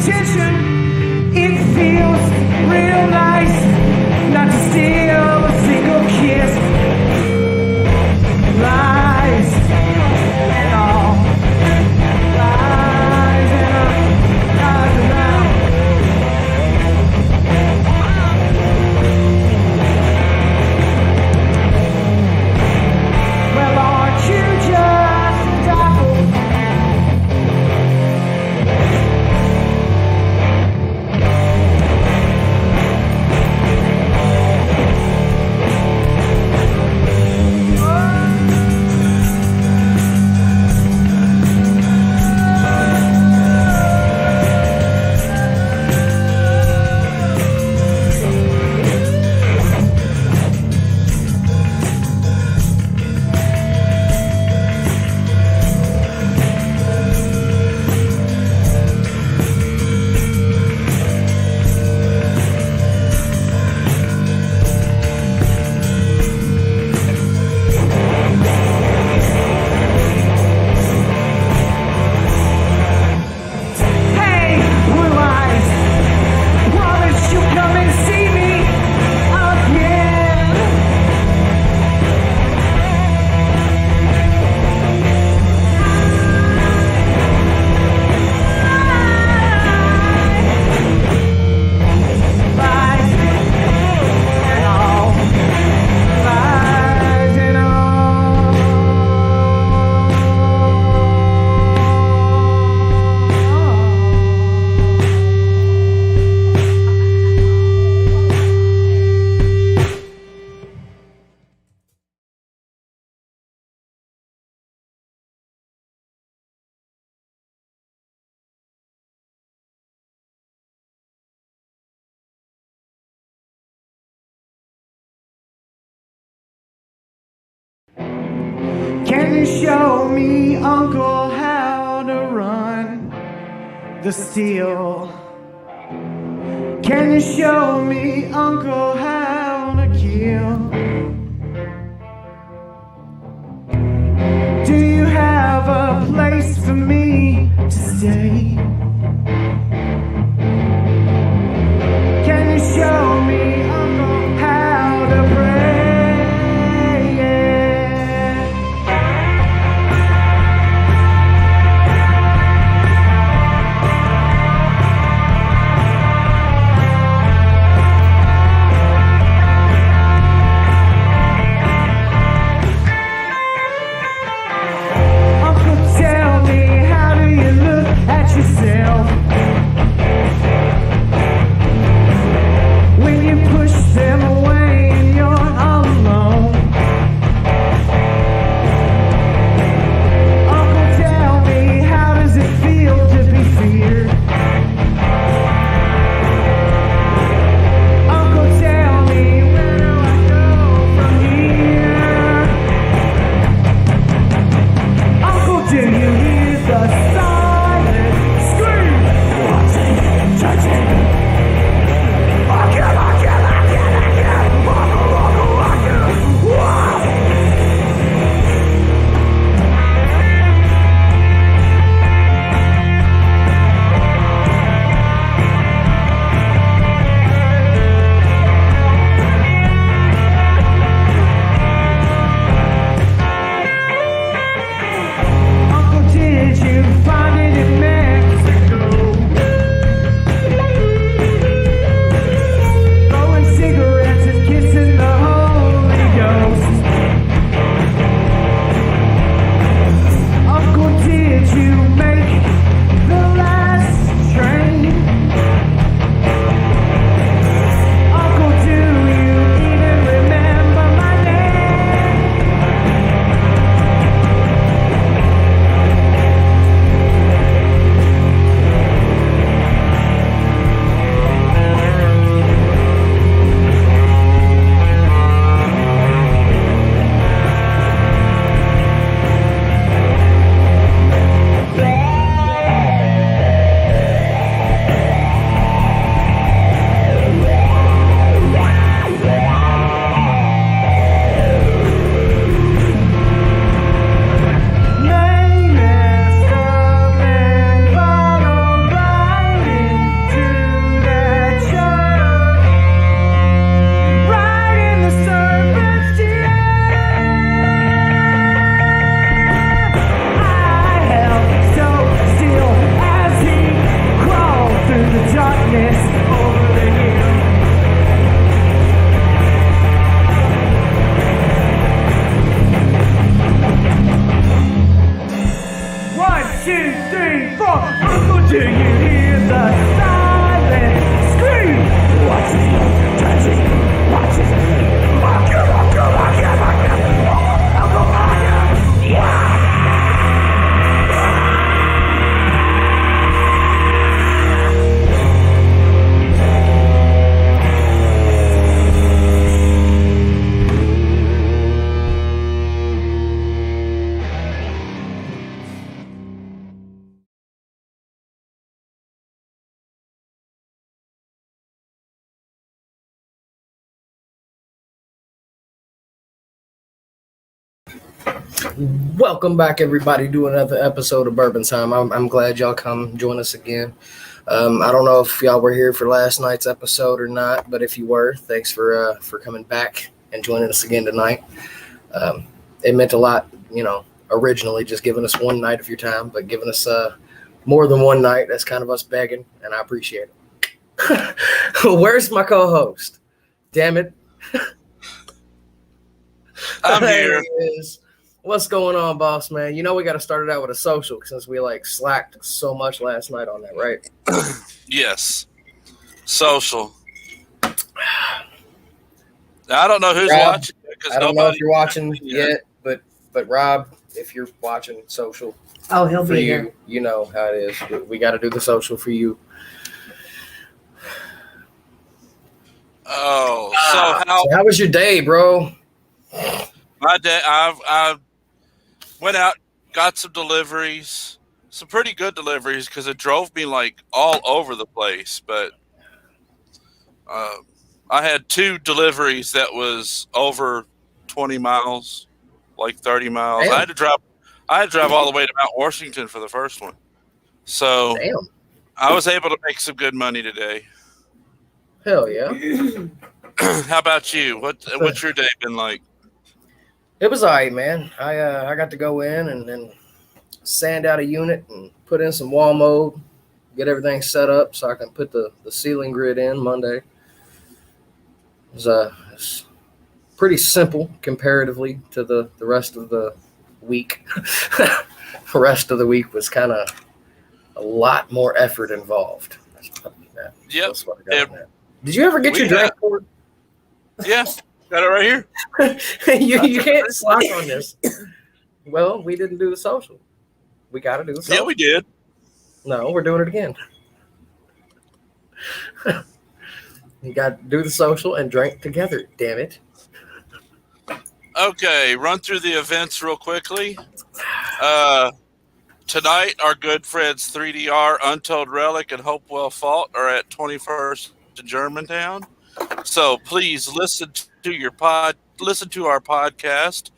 attention. It feels real nice not to steal a single kiss. Lies and all. Lies and all. Lies and all. Well, aren't you just a dapple? Can you show me, Uncle, how to run the steel? Can you show me, Uncle, how to kill? Do you have a place for me to stay? Can you show me, Uncle, how to pray? Yourself. Welcome back, everybody, to another episode of Bourbon Time. I'm glad y'all come join us again. I don't know if y'all were here for last night's episode or not, but if you were, thanks for coming back and joining us again tonight. It meant a lot, originally just giving us one night of your time, but giving us more than one night. That's kind of us begging, and I appreciate it. Where's my co-host? Damn it. I'm here. He is. What's going on, boss man? You know we got to start it out with a social since we slacked so much last night on that, right? Yes. Social. Now, I don't know who's Rob, watching. I don't know if you're watching yet, but Rob, if you're watching social, he'll for be you, here. You know how it is. We got to do the social for you. Oh, so how was your day, bro? My day, I went out, got some deliveries, some pretty good deliveries because it drove me all over the place. But I had 2 deliveries that was over 20 miles, 30 miles. Damn. I had to drive all the way to Mount Washington for the first one. So Damn. I was able to make some good money today. Hell yeah. How about you? What's your day been like? It was all right, man. I got to go in and sand out a unit and put in some wall mold, get everything set up so I can put the ceiling grid in Monday. It was pretty simple comparatively to the rest of the week. The rest of the week was kind of a lot more effort involved. Yep. Did you ever get your drink poured? Yeah. Got it right here. you can't slack on this. Well, we didn't do the social. We got to do the social. Yeah, we did. No, we're doing it again. You got to do the social and drink together, damn it. Okay, run through the events real quickly. Tonight, our good friends 3DR, Untold Relic, and Hopewell Fault are at 21st in Germantown. So please listen to our podcast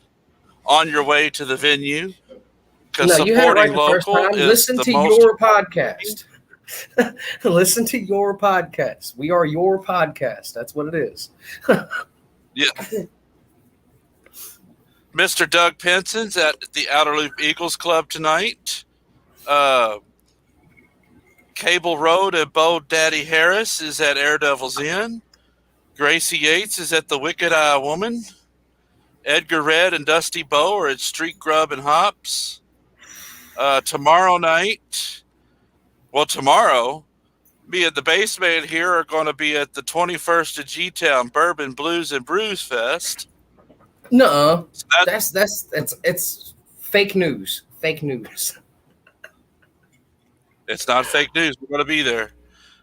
on your way to the venue. Because you had it right supporting the first local time. is Listen the to most your podcast. Listen to your podcast. We are your podcast. That's what it is. Yeah. Mr. Doug Penson's at the Outer Loop Eagles Club tonight. Cable Road and Bo Daddy Harris is at Air Devil's Inn. Gracie Yates is at the Wicked Eye Woman. Edgar Red and Dusty Bow are at Street Grub and Hops. Tomorrow, me and the Bassman here are going to be at the 21st of G-Town Bourbon Blues and Brews Fest. No, it's fake news. Fake news. It's not fake news. We're going to be there.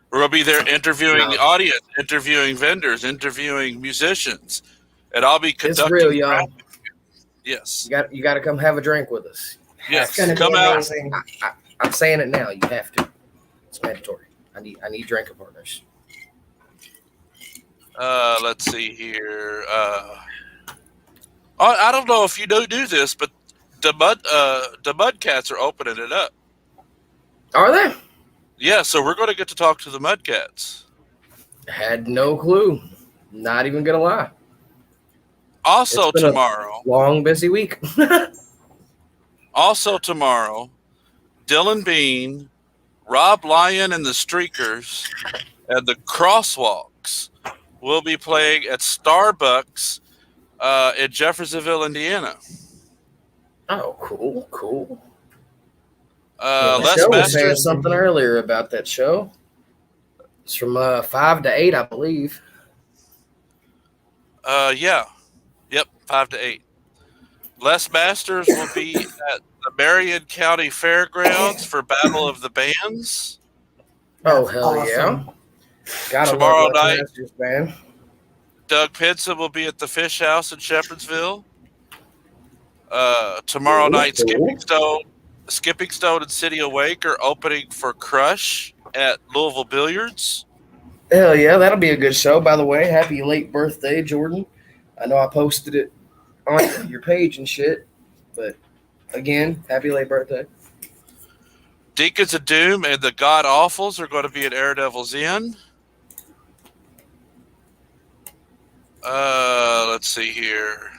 We're going to be there interviewing the audience, interviewing vendors, interviewing musicians, and I'll be conducting. It's real, y'all. Yes. You got to come have a drink with us. Yes. Come out. I'm saying it now. You have to. It's mandatory. I need drinking partners. Let's see here. I don't know if you do this, but the Mudcats are opening it up. Are they? Yeah, so we're going to get to talk to the Mudcats. Had no clue. Not even gonna lie. Also tomorrow, long busy week. Also tomorrow, Dylan Bean, Rob Lyon and the Streakers, and the Crosswalks will be playing at Starbucks in Jeffersonville, Indiana. Oh, cool. Les was Masters saying something earlier about that show. It's from 5 to 8, I believe. Yeah. Yep, 5 to 8. Les Masters will be at the Marion County Fairgrounds for Battle of the Bands. Oh, hell awesome. Yeah. Tomorrow night, Masters, man. Doug Pinson will be at the Fish House in Shepherdsville. Tomorrow night, Skipping Stone and City Awake are opening for Crush at Louisville Billiards. Hell yeah, that'll be a good show. By the way, happy late birthday, Jordan. I know I posted it on your page and shit. But again, happy late birthday. Deacons of Doom and the God Awfuls are going to be at Air Devil's Inn. Let's see here.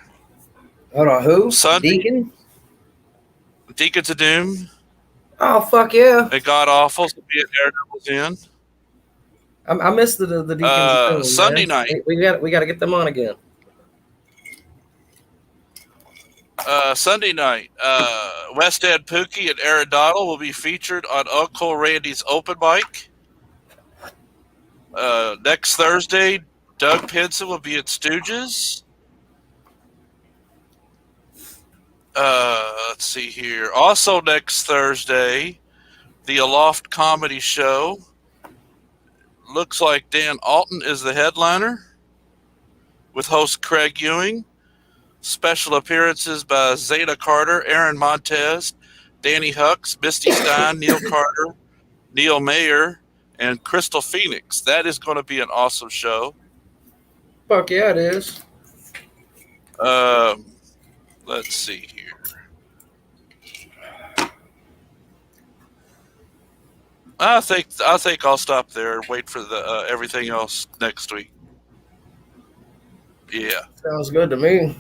Hold on, who? Sunday. Deacon? Deacons of Doom Oh, fuck yeah. and God Awfuls will be at Air Devil's Inn. I missed the Deacons of Doom, Sunday man. night. We got to get them on again. Sunday night, West End Pookie and Aristotle will be featured on Uncle Randy's open mic. Next Thursday, Doug Pinson will be at Stooges. Let's see here. Also next Thursday, the Aloft Comedy Show. Looks like Dan Alton is the headliner with host Craig Ewing. Special appearances by Zeta Carter, Aaron Montez, Danny Hucks, Misty Stein, Neil Carter, Neil Mayer, and Crystal Phoenix. That is going to be an awesome show. Fuck yeah, it is. Let's see here. I think I'll stop there and wait for the everything else next week. Yeah. Sounds good to me.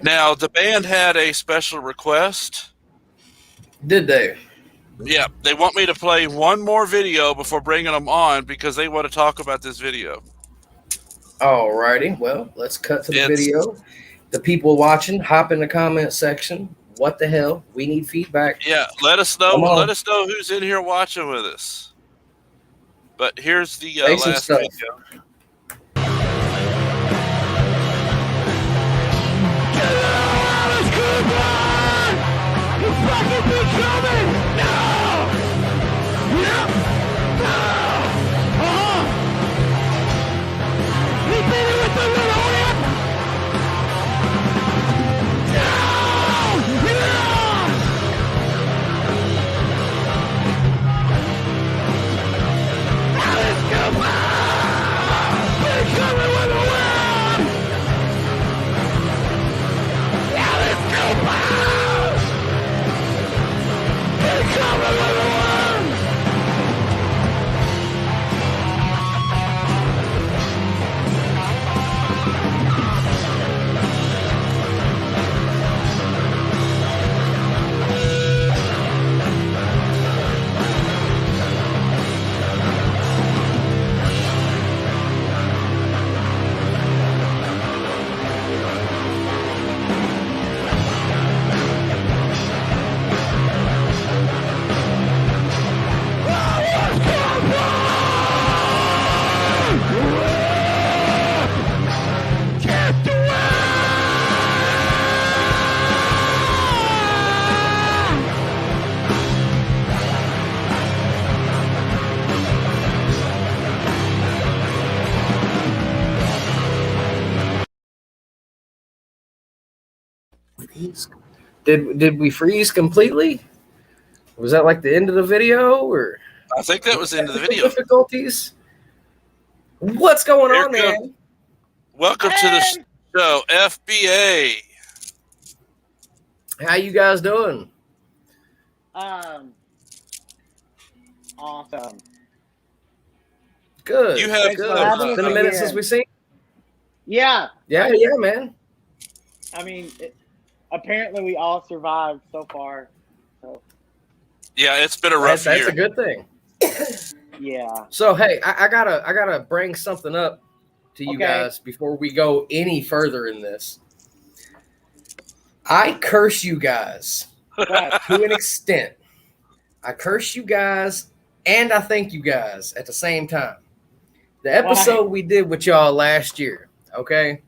Now the band had a special request. Did they? Yeah, they want me to play one more video before bringing them on because they want to talk about this video. Alrighty. Well, let's cut to the video. The people watching, hop in the comment section. What the hell? We need feedback. Yeah, let us know. Let us know who's in here watching with us. But here's the last video. Did we freeze completely? Was that like the end of the video, or? I think that was the end of the video. Difficulties. What's going on, man? Welcome to the show, FBA. How you guys doing? Awesome. Good. You have good. It's been a minute since we seen. Yeah, man. I mean, apparently we all survived so far. So yeah, it's been a rough year. That's a good thing. Yeah. So hey, I gotta bring something up to you guys before we go any further in this. I curse you guys to an extent. I curse you guys and I thank you guys at the same time. The episode we did with y'all last year, okay?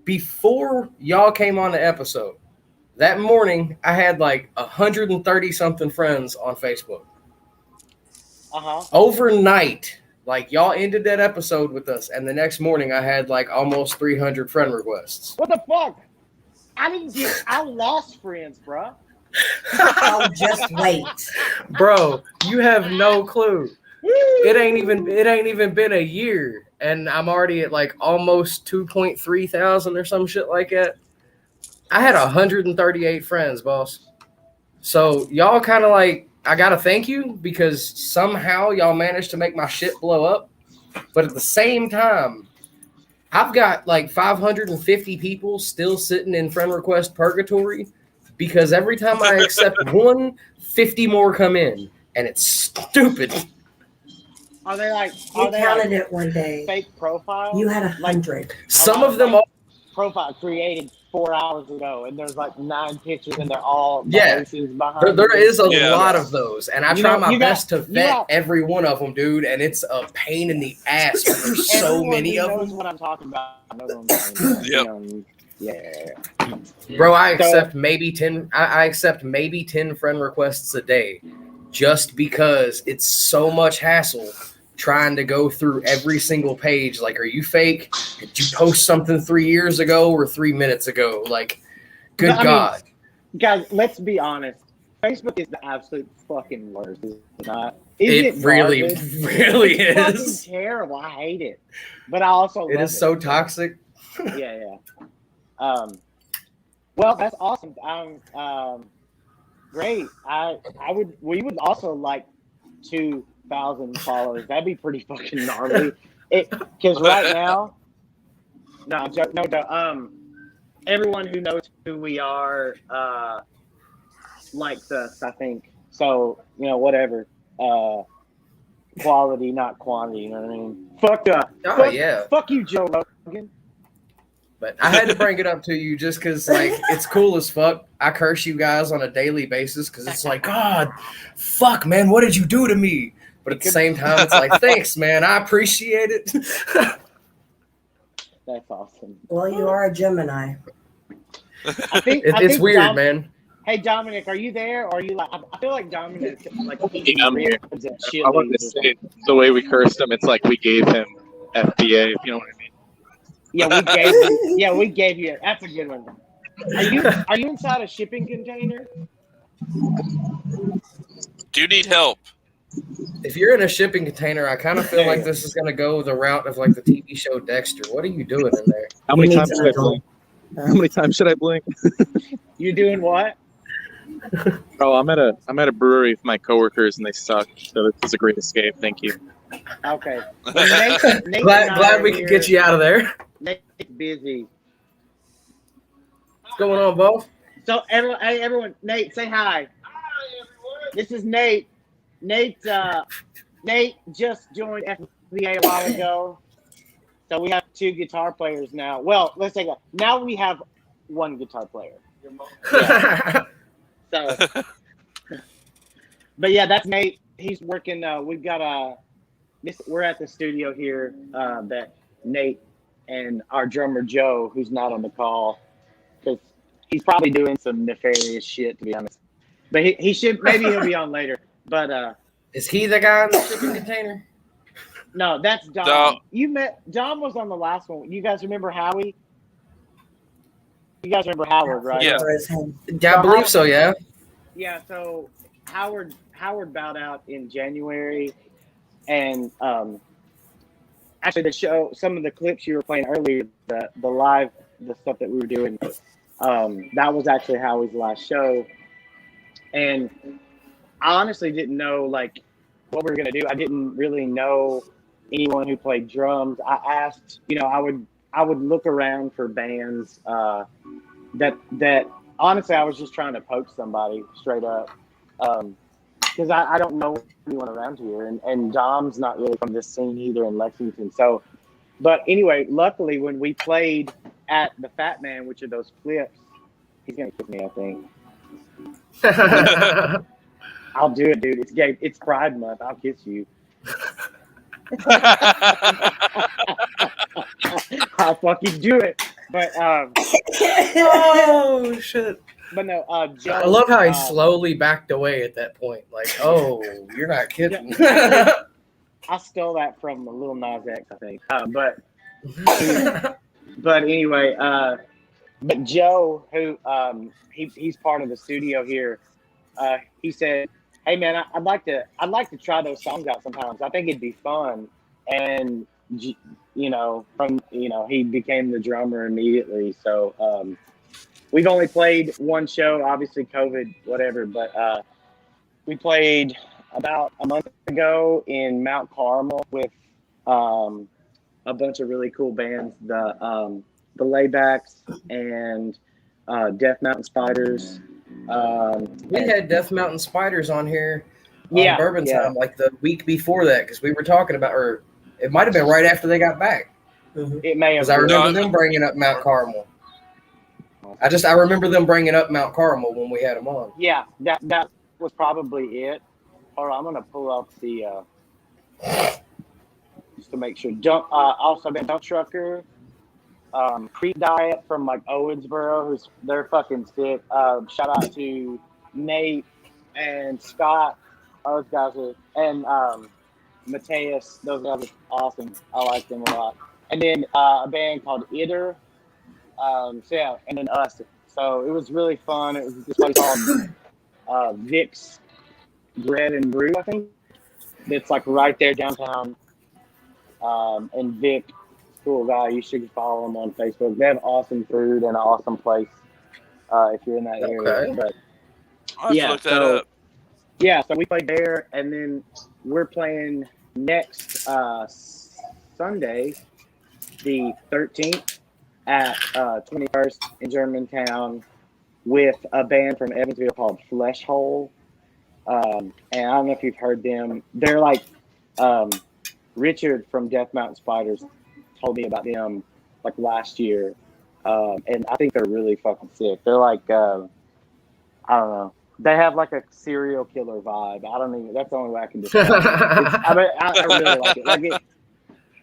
Before y'all came on the episode, that morning I had like 130 something friends on Facebook. Overnight, like y'all ended that episode with us, and the next morning I had like almost 300 friend requests. What the fuck? I lost friends, bro. Oh, just wait. Bro, you have no clue. It ain't even been a year, and I'm already at like almost 2.3 thousand or some shit like that. I had 138 friends, boss. So y'all kind of like, I gotta thank you because somehow y'all managed to make my shit blow up. But at the same time, I've got like 550 people still sitting in friend request purgatory because every time I accept one, 50 more come in, and it's stupid. Are they like? You Are they counted like it one day. fake profiles? You had Like 100. Some of them, profile created 4 hours ago, and there's like 9 pictures, and they're all Yeah. faces behind. there is a Yeah. lot of those, and I You try know, my you got- best to you vet got- every one of them, dude, and it's a pain in the ass. But there's so Everyone many who of knows them. what I'm talking about. Knows what I'm talking about. Yep. Yeah. Bro, I So- accept maybe 10 I accept maybe 10 friend requests a day just because it's so much hassle trying to go through every single page. Like, are you fake? Did you post something 3 years ago or 3 minutes ago? Like, good But, I mean, God. Guys, let's be honest. Facebook is the absolute fucking worst. Is it not? Is It really, garbage? really It's fucking is. terrible. I hate it, but I also It love is so toxic. Yeah. Well, that's awesome. Great. We would also like 2,000 followers. That'd be pretty fucking gnarly. Because right now, no, everyone who knows who we are likes us, I think. So, whatever. Quality, not quantity, you know what I mean? Fuck you, Joe Rogan. But I had to bring it up to you just because, like, it's cool as fuck. I curse you guys on a daily basis because it's like, God, fuck, man, what did you do to me? But at the same time, it's like, thanks, man, I appreciate it. That's awesome. Well, you are a Gemini. I think It's weird, man. Hey, Dominic, are you there? Or are you like? I feel like Dominic like Yeah, I'm here. ribs and I wanted to chilies. say the way we cursed him, it's like we gave him FBA, if you know what I mean. Yeah, we gave you. That's a good one. Are you inside a shipping container? Do you need help? If you're in a shipping container, I kind of feel like this is going to go the route of like the TV show Dexter. What are you doing in there? How He many needs times an should I blink? How many times should I blink? You doing what? Oh, I'm at a brewery with my coworkers and they suck. So this is a great escape. Thank you. Okay. Well, Nate Glad we could get you out of there. Nate's busy. What's going on, Bo? So everyone, Nate, say hi. Hi, everyone. This is Nate. Nate just joined FBA a while ago. So we have 2 guitar players now. Well, let's say that. Now we have 1 guitar player. Yeah. So, but yeah, that's Nate. He's working. We've got we're at the studio here. That Nate and our drummer Joe, who's not on the call, because he's probably doing some nefarious shit, to be honest. But he should. Maybe he'll be on later. But Is he the guy in the shipping container? no, that's Dom. No. You met Dom was on the last one. You guys remember Howie? You guys remember Howard, right? Yeah. For his head. Yeah, I believe so, yeah. Yeah, so Howard bowed out in January, and actually some of the clips you were playing earlier, the live, the stuff that we were doing, that was actually Howie's last show, and I honestly didn't know like what we were gonna do. I didn't really know anyone who played drums. I asked, I would look around for bands that honestly I was just trying to poke somebody straight up, because I don't know anyone around here, and Dom's not really from this scene either in Lexington. So, but anyway, luckily when we played at the Fat Man, which are those flips, he's gonna kiss me, I think. I'll do it, dude. It's Pride Month. I'll kiss you. I'll fucking do it. But Oh, shit. but no, Joe. I love how he slowly backed away at that point. Like, oh, you're not kidding. I stole that from Lil Nas X, I think. But anyway, but Joe, who he's part of the studio here, he said, "Hey man, I'd like to try those songs out sometimes. I think it'd be fun." And he became the drummer immediately. So we've only played one show, obviously COVID, whatever, but we played about a month ago in Mount Carmel with a bunch of really cool bands, the Laybacks and Death Mountain Spiders. We had Death Mountain Spiders on here on Yeah, Bourbon yeah. Time like the week before that because we were talking about, or it might have been right after they got back. It may have Because I been. remember them bringing up Mount Carmel. I remember them bringing up Mount Carmel when we had them on. Yeah, that was probably it. Hold on, I'm gonna pull up the just to make sure. Also been Dump Trucker, Creep Diet from like Owensboro, they're fucking sick. Shout out to Nate and Scott. Those guys are, and Mateus. Those guys are awesome. I like them a lot. And then a band called Itter. So yeah, and then us. So it was really fun. It was this place called Vic's Bread and Brew, I think. It's like right there downtown. And Vic, cool guy. You should follow him on Facebook. They have awesome food and an awesome place if you're in that area. But I'll have to look that up. Yeah, so we played there, and then we're playing next Sunday, the 13th, at 21st in Germantown with a band from Evansville called Flesh Hole. And I don't know if you've heard them. They're like Richard from Death Mountain Spiders told me about them like last year. And I think they're really fucking sick. They're like, I don't know. They have like a serial killer vibe. That's the only way I can describe it. I really like it.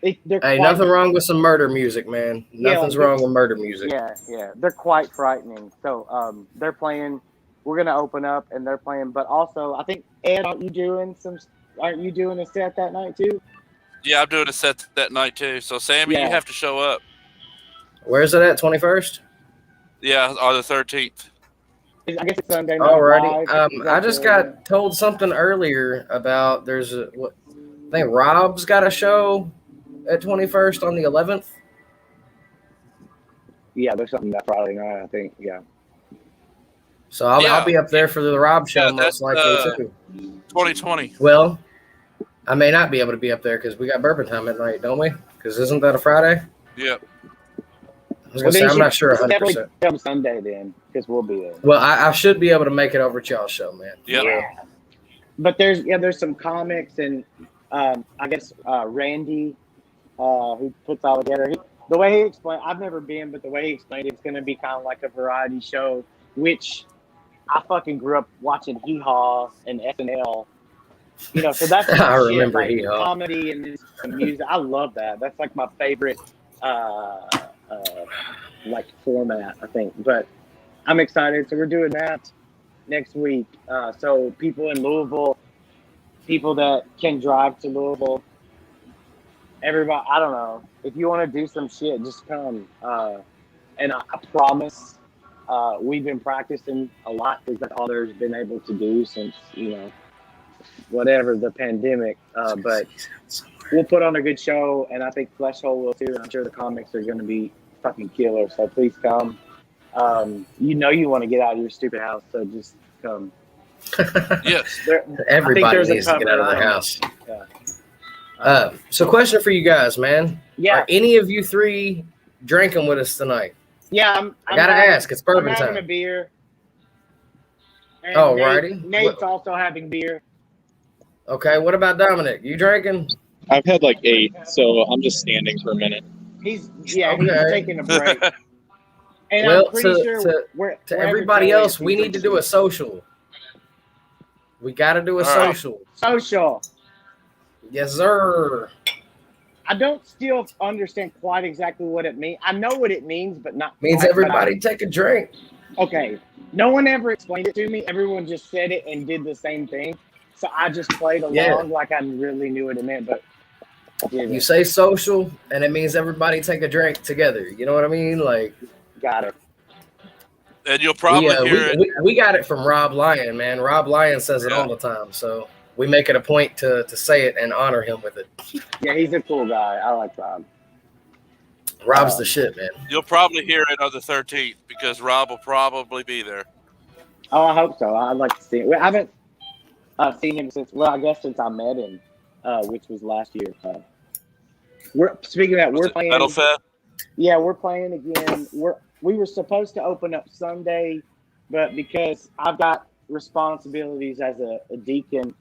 Hey, nothing wrong with some murder music, man. Nothing's wrong with murder music. Yeah. They're quite frightening. So they're playing. We're gonna open up, and they're playing. But also, I think Ed, aren't you doing a set that night too? Yeah, I'm doing a set that night too. So Sammy, you have to show up. Where's it at? 21st? Yeah, on the 13th. I guess it's Sunday night. Alrighty. I just got told something earlier about I think Rob's got a show at 21st on the 11th. Yeah, there's something that Friday night, I think. Yeah. So I'll be up there for the Rob show most likely too. 2020. Well, I may not be able to be up there because we got Bourbon Time at night, don't we? Because isn't that a Friday? Yep. I was gonna say I'm not sure 100%. Come Sunday then, because we'll be there. Well, I should be able to make it over to y'all's show, man. Yep. Yeah. But there's some comics and I guess Randy who puts all together. The way he explained, I've never been, but the way he explained it's going to be kind of like a variety show, which I fucking grew up watching Hee Haw and SNL. So that's I remember Hee Haw. Comedy and music. I love that. That's like my favorite like format, I think. But I'm excited. So we're doing that next week. So people in Louisville, people that can drive to Louisville, everybody, I don't know. If you want to do some shit, just come. And I promise we've been practicing a lot because that's all there's been able to do since, whatever the pandemic. But we'll put on a good show, and I think Flesh Hole will too. And I'm sure the comics are going to be fucking killer. So please come. You want to get out of your stupid house, so just come. Yes. Everybody needs to get out of their house. Yeah. So question for you guys, man. Yeah. Are any of you three drinking with us tonight? Yeah, I gotta ask. It's Bourbon I'm having Time. a beer. And righty. Nate's also having beer. Okay, what about Dominic? You drinking? I've had like 8, so I'm just standing for a minute. He's taking a break. And Well, I'm pretty sure to everybody else, we need to do a social. We got to do a social. Social. Yes, sir. I don't still understand quite exactly what it means. I know what it means, but not. Means everybody take a drink. Okay. No one ever explained it to me. Everyone just said it and did the same thing. So I just played along like I really knew what it meant. But you say social, and it means everybody take a drink together. You know what I mean? Like, got it. And you'll probably hear it. We got it from Rob Lyon, man. Rob Lyon says it all the time. So we make it a point to say it and honor him with it. Yeah, he's a cool guy. I like Rob. Rob's the shit, man. You'll probably hear it on the 13th because Rob will probably be there. Oh, I hope so. I'd like to see it. I haven't seen him since, I guess since I met him, which was last year. We're speaking of that, we're playing. Metal Fest? Yeah, we're playing again. We were supposed to open up Sunday, but because I've got responsibilities as a deacon,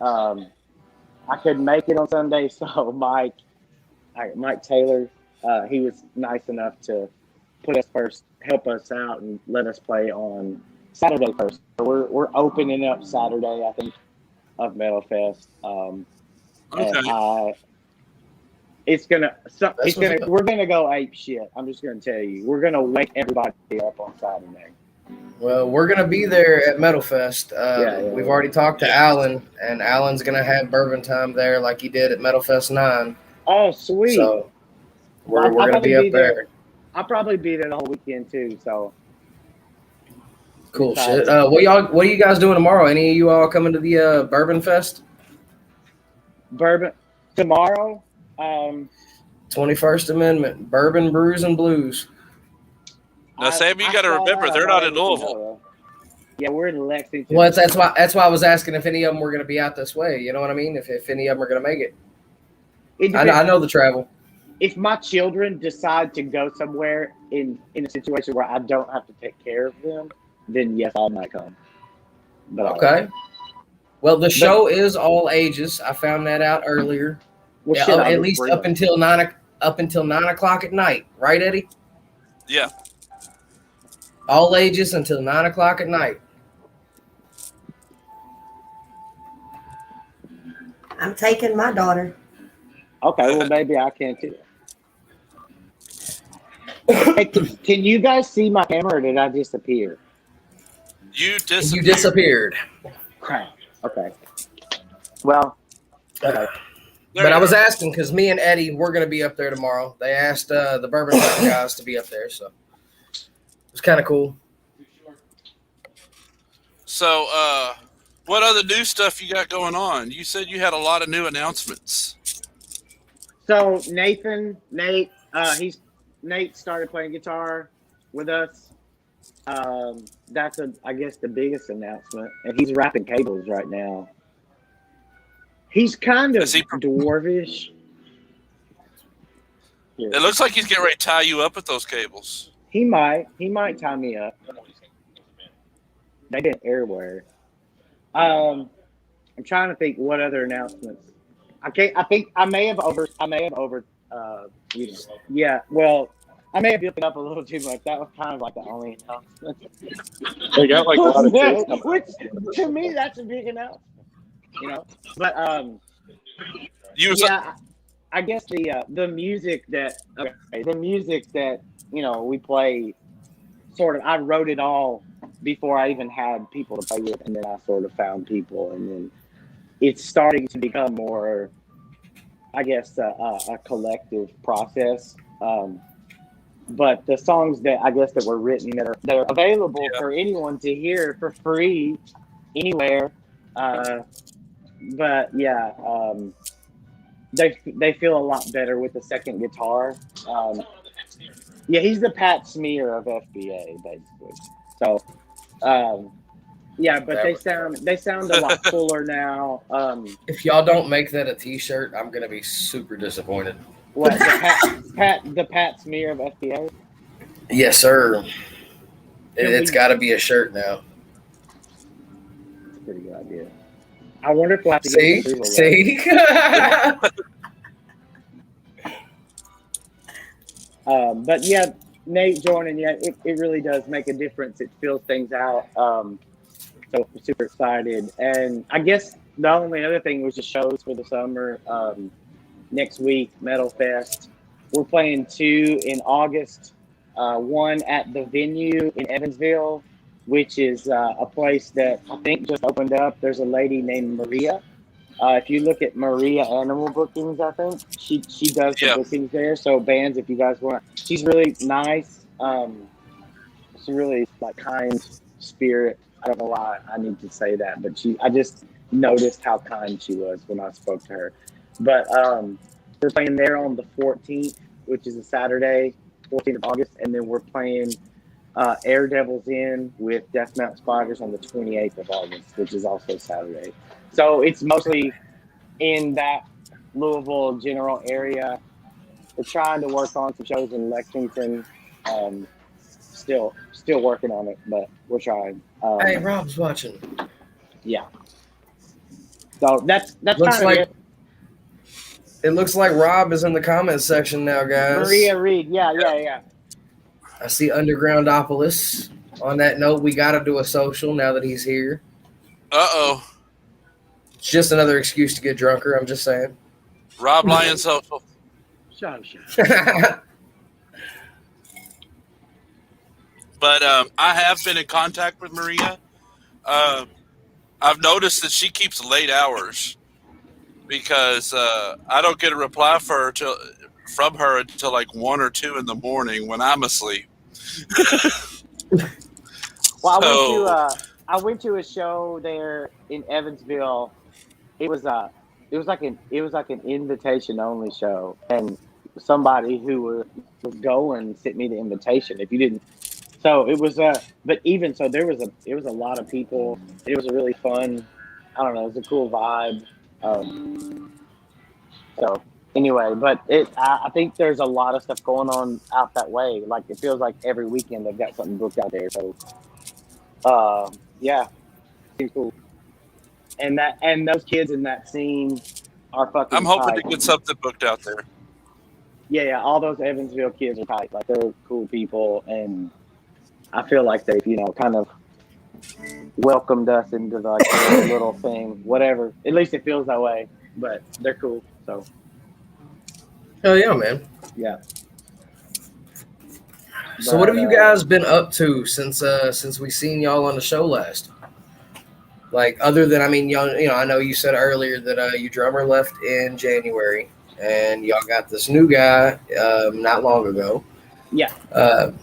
I couldn't make it on Sunday. So Mike Taylor, he was nice enough to put us first, help us out, and let us play on Saturday first. So we're opening up Saturday, I think, of Metal Fest. Okay. And we're gonna go ape shit. I'm just gonna tell you, we're gonna wake everybody up on Saturday. Well, we're gonna be there at Metal Fest. We've already talked to Alan, and Alan's gonna have Bourbon Time there, like he did at Metal Fest 9. Oh, sweet! So we're gonna be up there. I'll probably be there the whole weekend too. So cool shit. What are you guys doing tomorrow? Any of you all coming to the Bourbon Fest? Bourbon tomorrow. 21st Amendment, Bourbon, Brews, and Blues. Now, Sam, you got to remember, they're not in Louisville. Yeah, we're in Lexington. Well, that's why I was asking if any of them were going to be out this way. You know what I mean? If any of them are going to make it. I know the travel. If my children decide to go somewhere in a situation where I don't have to take care of them, then yes, I might come. But okay. Well, the show is all ages. I found that out earlier. Well, yeah, at least up until 9 o'clock at night, right, Eddie? Yeah. All ages until 9 o'clock at night. I'm taking my daughter. Okay, well maybe I can too. Hey, can you guys see my camera, or did I disappear? You disappeared. You disappeared. Crap. Okay. Well. Okay. But I was asking because me and Eddie, we're going to be up there tomorrow. They asked the Bourbon Time guys to be up there, so it's kind of cool. So, what other new stuff you got going on? You said you had a lot of new announcements. So Nate started playing guitar with us. That's I guess the biggest announcement, and he's wrapping cables right now. He's kind of dwarvish. It looks like he's getting ready to tie you up with those cables. He might tie me up. They didn't airwear. I'm trying to think what other announcements. I think I may have over. Yeah. Well, I may have built it up a little too much. That was kind of like the only announcement. They got like a lot of days coming. Which to me, that's a big announcement. You know, but I guess the music that we play, sort of, I wrote it all before I even had people to play with, and then I sort of found people, and then it's starting to become more, I guess, a collective process. But the songs that were written that are available for anyone to hear for free anywhere. But yeah, they feel a lot better with the second guitar. He's the Pat Smear of FBA, basically. So, but they sound a lot fuller now. If y'all don't make that a T-shirt, I'm gonna be super disappointed. What, the Pat Smear of FBA? Yes, sir. It's got to be a shirt now. That's a pretty good idea. I wonder if we'll have to get approval. See? But yeah, Nate joining, it really does make a difference. It fills things out. So I'm super excited. And I guess the only other thing was just shows for the summer. Next week, Metal Fest. We're playing 2 in August. One at the venue in Evansville, which is a place that I think just opened up. There's a lady named Maria. If you look at Maria Animal Bookings, I think she does the bookings there. So bands, if you guys want, she's really nice. She's really like kind spirit. I don't know why I need to say that, but I just noticed how kind she was when I spoke to her. But we're playing there on the 14th which is a Saturday, 14th of August, and then we're playing Air Devils In with Deathmount Spiders on the 28th of August, which is also Saturday. So it's mostly in that Louisville general area. We're trying to work on some shows in Lexington. Still working on it, but we're trying. Hey, Rob's watching. Yeah. So that's Looks kind of like it. it looks like Rob is in the comment section now, guys. Maria Reed. Yeah. I see Undergroundopolis. On that note, we got to do a social now that he's here. Uh-oh. It's just another excuse to get drunker. I'm just saying. Rob Lyon Social. Shut. But I have been in contact with Maria. I've noticed that she keeps late hours because I don't get a reply from her until like 1 or 2 in the morning when I'm asleep. Well, I went to a show there in Evansville. It was like an invitation only show, and somebody who was going sent me the invitation. If you didn't, so it was but even so, there was a lot of people. It was a really fun. I don't know. It was a cool vibe. So anyway, but I think there's a lot of stuff going on out that way. Like it feels like every weekend they've got something booked out there. So yeah, pretty cool. And those kids in that scene are fucking. I'm hoping tight. to get something booked out there. Yeah, all those Evansville kids are tight. Like they're cool people, and I feel like they've kind of welcomed us into like their little thing. Whatever. At least it feels that way. But they're cool. So Hell yeah, man. yeah. So what have you guys been up to since we seen y'all on the show last? Like other than y'all, I know you said earlier that your drummer left in January and y'all got this new guy not long ago. Yeah.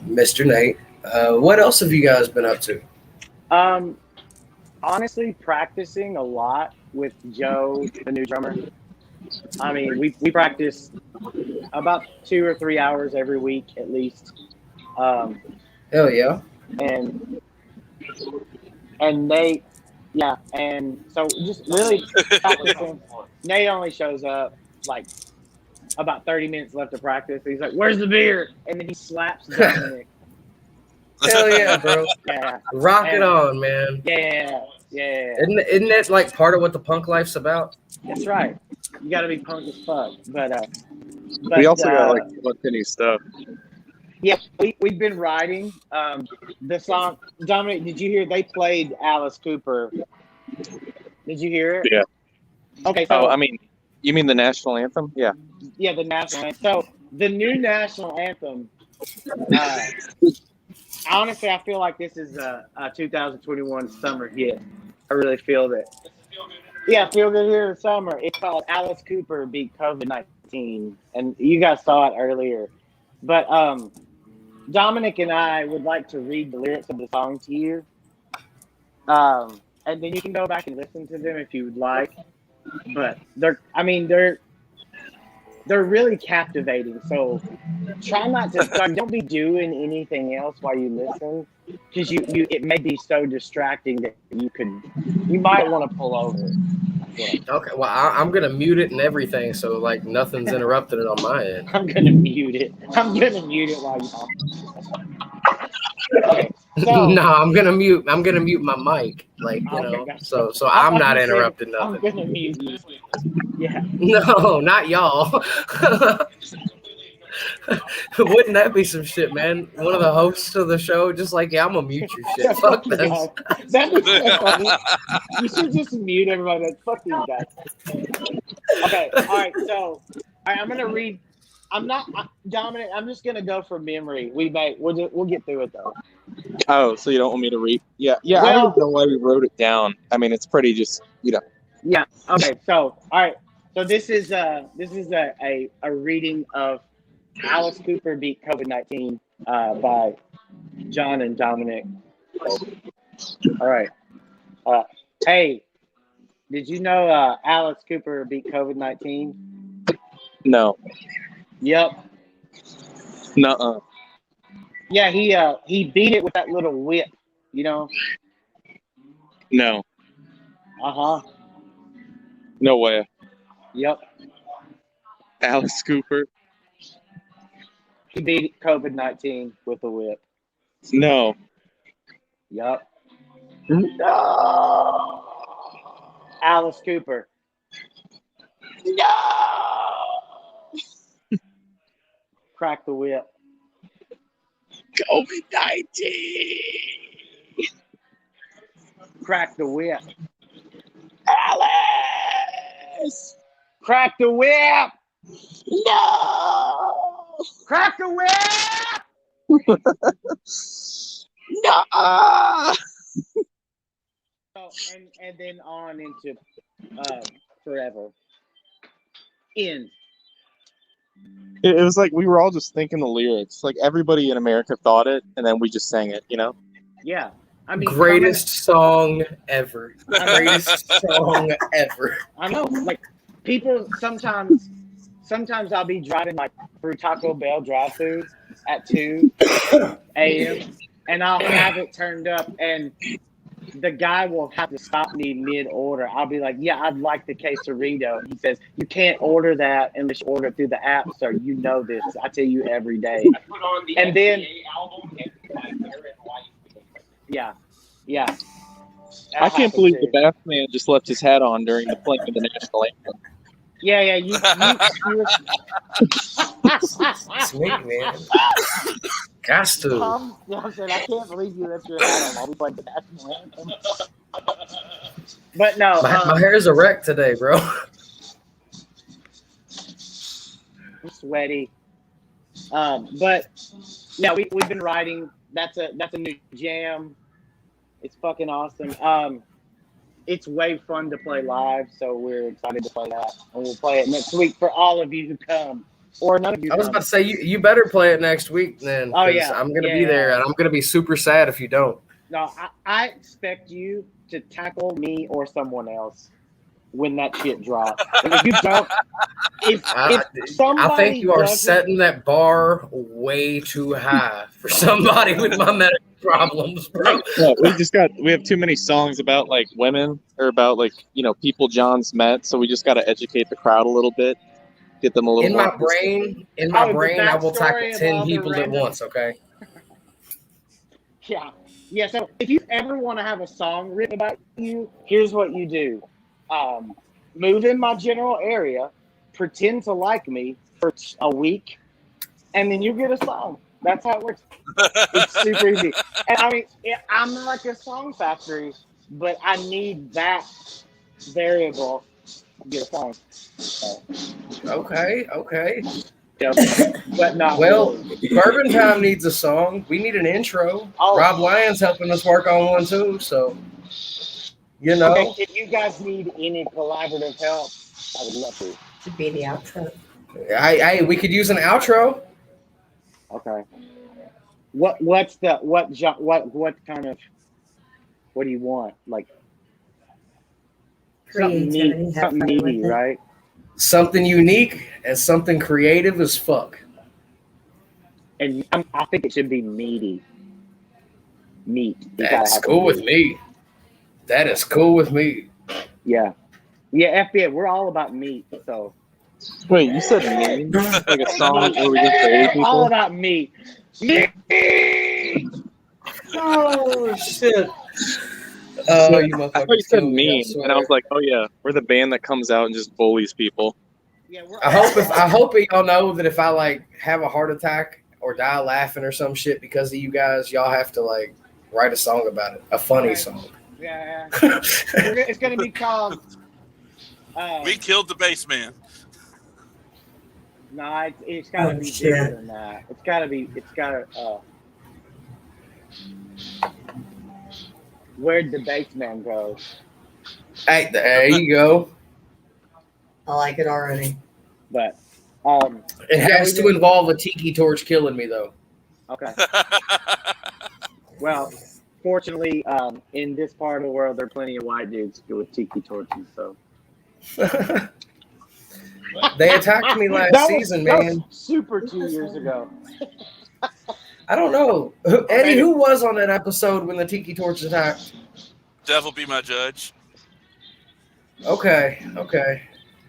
Mr. Nate. What else have you guys been up to? Honestly, practicing a lot with Joe, the new drummer. I mean, we practice about 2 or 3 hours every week at least. Hell yeah. And Nate, yeah, and so just really practicing. Nate only shows up like about 30 minutes left to practice. He's like, "Where's the beer?" And then he slaps Dominic. Hell yeah, bro. Yeah. Rock it on, man. Yeah. Isn't that like part of what the punk life's about? That's right. You got to be punk as fuck. But we also got like a bunch of new stuff. Yeah, we've been writing the song. Dominic, did you hear they played Alice Cooper? Did you hear it? Yeah. Okay. So, you mean the national anthem? Yeah. Yeah, the national anthem. So the new national anthem. Honestly, I feel like this is a 2021 summer hit. I really feel that. Yeah, feel good here in the summer. It's called Alice Cooper Beat COVID-19, and you guys saw it earlier. But Dominic and I would like to read the lyrics of the song to you, and then you can go back and listen to them if you would like. But they're really captivating. So try not to don't be doing anything else while you listen, because it may be so distracting that you might want to pull over. Okay, well I'm gonna mute it and everything, so like nothing's interrupted it on my end. I'm gonna mute it while you talk. Okay. So, no, I'm gonna mute my mic, like so I'm not interrupting nothing. I'm gonna mute you. Yeah. No, not y'all. Wouldn't that be some shit, man? One of the hosts of the show just like, yeah, I'm gonna mute your shit. Fuck this. That was so funny. You should just mute everybody. Like, fuck these guys. Okay, all right. So, I'm gonna read. Dominic. I'm just gonna go from memory. We'll get through it though. Oh, so you don't want me to read? Yeah. Well, I don't know why we wrote it down. I mean, it's pretty just Yeah. Okay. So, all right. So this is a reading of Alice Cooper Beat COVID-19 by John and Dominic. All right. Hey, did you know Alice Cooper beat COVID-19? No. Yep. Nuh-uh. Yeah, he beat it with that little whip, you know. No. Uh-huh. No way. Yep. Alice Cooper. He beat COVID-19 with a whip. No. Yep. No. Alice Cooper. No. Crack the whip. COVID-19. Crack the whip. Alice. Crack the whip. No. Crack the whip. No. Oh, and then on into forever. End. It was like we were all just thinking the lyrics. Like everybody in America thought it, and then we just sang it. You know. Yeah. I mean, Greatest song ever. Greatest song ever. I know. Like people sometimes I'll be driving like through Taco Bell drive-thru at 2 a.m. and I'll have it turned up, and the guy will have to stop me mid-order. I'll be like, "Yeah, I'd like the quesarito." He says, "You can't order that unless you order it through the app, sir. You know this. I tell you every day." I put on the And FBA then- album and my favorite life. Yeah. That I can't happened believe too. the Batman just left his hat on during the playing of the national anthem. Yeah. You It's me, man. Got to. Tom, I said, I can't believe you left your hat on while we played the national anthem. But no, My hair is a wreck today, bro. I'm sweaty. But yeah, we've been writing. That's a new jam. It's fucking awesome. It's way fun to play live, so we're excited to play that, and we'll play it next week for all of you who come, or none of you. I was come. about to say you better play it next week then. Oh, 'cause yeah. I'm gonna be Yeah. there, and I'm gonna be super sad if you don't. No, I expect you to tackle me or someone else when that shit drops. And if you don't, if somebody I think you are doesn't- setting that bar way too high for somebody with my medical problems, bro. Yeah, we have too many songs about like women or about like people John's met, so we just got to educate the crowd a little bit, get them a little In more. my brain, the I will backstory tackle of 10 all the people at random- once. Okay. Yeah. So if you ever want to have a song written about you, here's what you do: move in my general area, pretend to like me for a week, and then you get a song. That's how it works. It's super easy. And I mean, I'm not like a song factory, but I need that variable to get a song. So, Okay. yeah, but not Well, really. Bourbon Time needs a song. We need an intro. Oh. Rob Lyons helping us work on one too. So, Okay, if you guys need any collaborative help, I would love to. To be the outro. we could use an outro. Okay. What do you want? Like something Creativity. neat, Have something fun with needy, it. right? Something unique and something creative as fuck. And I think it should be meaty. Meat. You gotta That's have cool with meat. me. That is cool with me. Yeah. Yeah, FBA, we're all about meat. So Wait, you said mean? Like a song where we just raise all people? about meat. Meat. Oh shit! You I motherfuckers thought you said killed me, mean, swear. and I was like, oh yeah, we're the band that comes out and just bullies people. Yeah, we're I hope y'all know that if I like have a heart attack or die laughing or some shit because of you guys, y'all have to like write a song about it, a funny Okay. song. Yeah. It's gonna be called We killed the bass man. no, it's gotta Oh, be shit. bigger than that. It's gotta where'd the bassman go? Hey, there you go. I like it already. But It Yeah, has we to did- involve a tiki torch killing me though. okay. Well, fortunately, in this part of the world, there are plenty of white dudes with tiki torches. So They attacked me last That was- season, that was man. super 2 years ago. I don't know. Eddie, who was on that episode when the Tiki Torch attacked? Devil be my judge. Okay.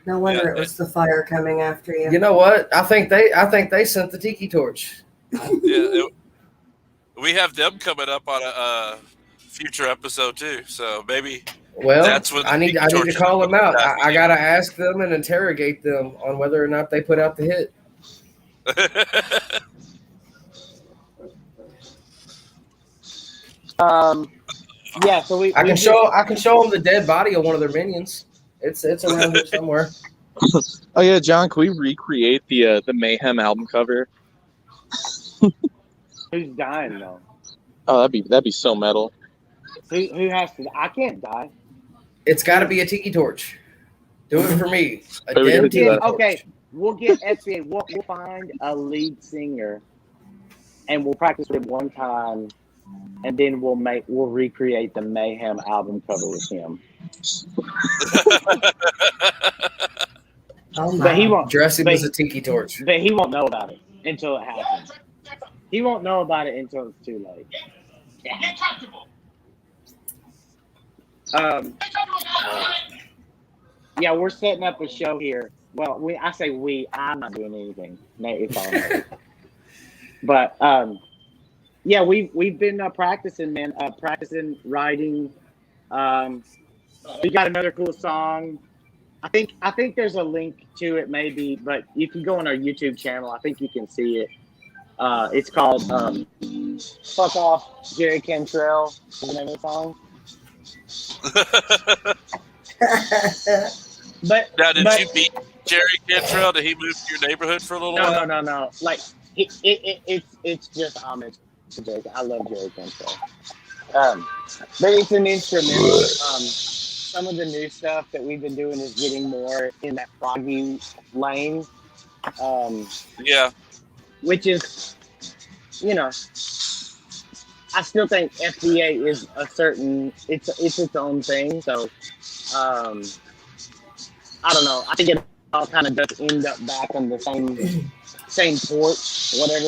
No wonder Yeah, it was the fire coming after you. You know what? I think they sent the Tiki Torch. We have them coming up on a future episode too. So maybe Well, that's when I need to call them out. I gotta ask them and interrogate them on whether or not they put out the hit. Yeah, so I can show them the dead body of one of their minions. It's around here somewhere. Oh yeah, John, can we recreate the Mayhem album cover? Who's dying though? Oh, that'd be so metal. Who has to? I can't die. It's got to be a Tiki Torch. Do it for me. A Maybe we dead gotta do Tiki that. Torch. Okay, we'll get FBA. We'll find a lead singer, and we'll practice with him one time, and then we'll recreate the Mayhem album cover with him. Oh my. But he won't. Dress him But, as a Tiki Torch. but he won't know about it until it happens. He won't know about it until it's too late. Get comfortable. Yeah, we're setting up a show here. Well, I say we. I'm not doing anything. Nate, it's all Nate. But yeah, we've been practicing, man. Practicing writing. We got another cool song. I think there's a link to it, maybe, but you can go on our YouTube channel. I think you can see it. It's called "Fuck Off, Jerry Cantrell." Is the name of the song. But Now, did you beat Jerry Cantrell? Did he move to your neighborhood for a little while? No. Like it's just homage to Jerry. I love Jerry Cantrell. But it's an instrumental. Some of the new stuff that we've been doing is getting more in that proggy lane. Yeah. Which is, I still think FBA is it's its own thing. So, I don't know. I think it all kind of does end up back on the same porch, whatever,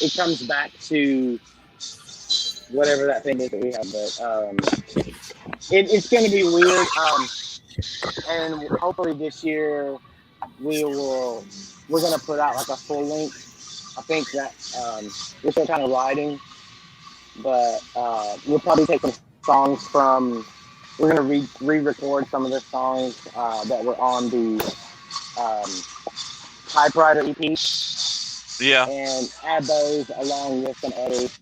It comes back to whatever that thing is that we have. But it's going to be weird. And hopefully this year we're going to put out like a full length. I think that we're still kind of writing, but we'll probably take some songs from. We're gonna re-record some of the songs that were on the Typewriter EP. Yeah. And add those along with some others.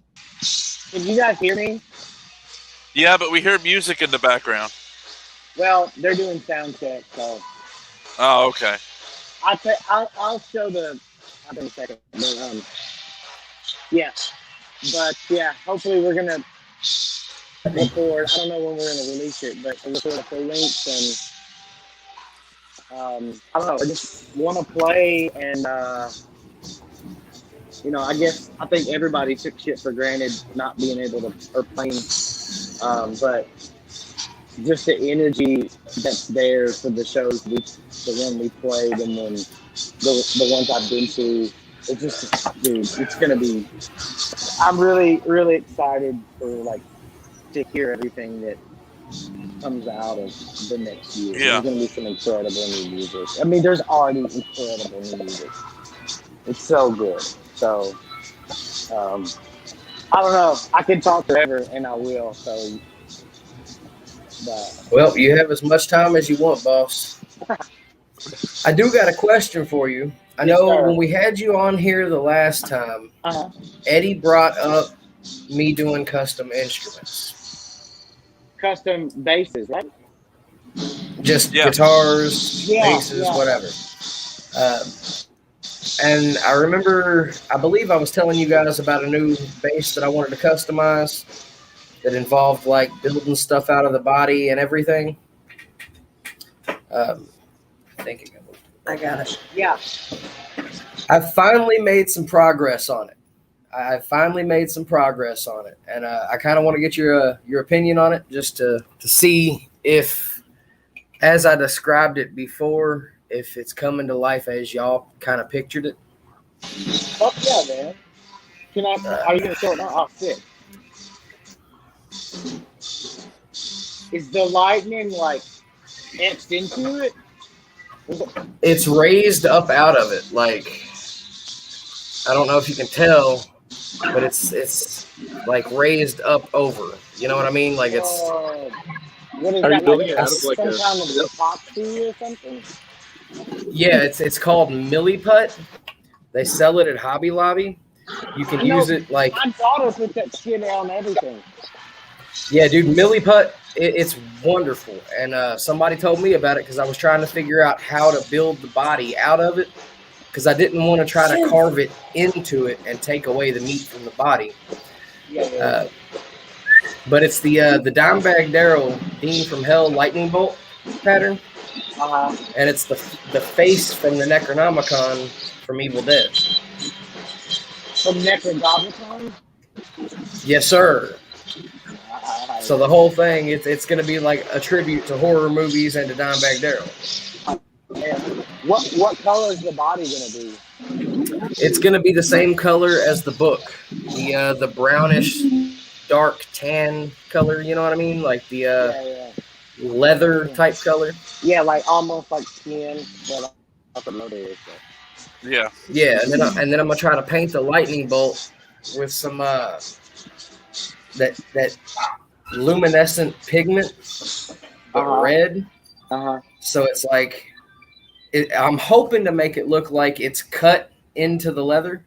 Can you guys hear me? Yeah, but we hear music in the background. Well, they're doing sound check, so. Oh, okay. I'll show the. I'll in a second. But, yeah. But yeah, hopefully we're gonna record. I don't know when we're gonna release it, but we'll record a full length and I don't know. I just want to play and I think everybody took shit for granted not being able to or playing, but just the energy that's there for the shows the one we played and then the ones I've been to. It's just, dude, it's gonna be. I'm really, really excited for to hear everything that comes out of the next year. Yeah. There's gonna be some incredible new music. I mean, there's already incredible new music. It's so good. So, I don't know. I could talk forever, and I will. So, but Well, you have as much time as you want, boss. I do got a question for you. I know Yes, sir. when we had you on here the last time, Eddie brought up me doing custom instruments. custom basses, right? Just Yeah. guitars, Yeah, basses, yeah. whatever. And I remember, I believe I was telling you guys about a new bass that I wanted to customize that involved building stuff out of the body and everything. Thinking of it. I got it. Yeah. I finally made some progress on it. And I kind of want to get your opinion on it, just to see if, as I described it before, if it's coming to life as y'all kind of pictured it. Fuck yeah, man. Are you gonna show it now? Oh, sick. Is the lightning like etched into it? It's raised up out of it. Like, I don't know if you can tell, but it's like raised up over. You know what I mean? Like it's. What is Are you that? building Like it out of like some a? kind of epoxy or something? Yeah, it's called milliput. They sell it at Hobby Lobby. You can use it like. My daughter put that shit on everything. Yeah, dude, milliput, it's wonderful. And somebody told me about it because I was trying to figure out how to build the body out of it because I didn't want to try to carve it into it and take away the meat from the body. Yeah. But it's the Dimebag Darrell Dean from Hell lightning bolt pattern, and it's the face from the Necronomicon from Evil Dead. From Necronomicon? Yes, sir. So the whole thing, it's going to be like a tribute to horror movies and to Dimebag Darrell. What color is the body going to be? It's going to be the same color as the book, the brownish, dark tan color. You know what I mean? Like the leather type color. Yeah, like almost like skin. But I don't know what it is. Yeah. Yeah, and then I'm gonna try to paint the lightning bolt with some that luminescent pigment, but red. So it's like I'm hoping to make it look like it's cut into the leather,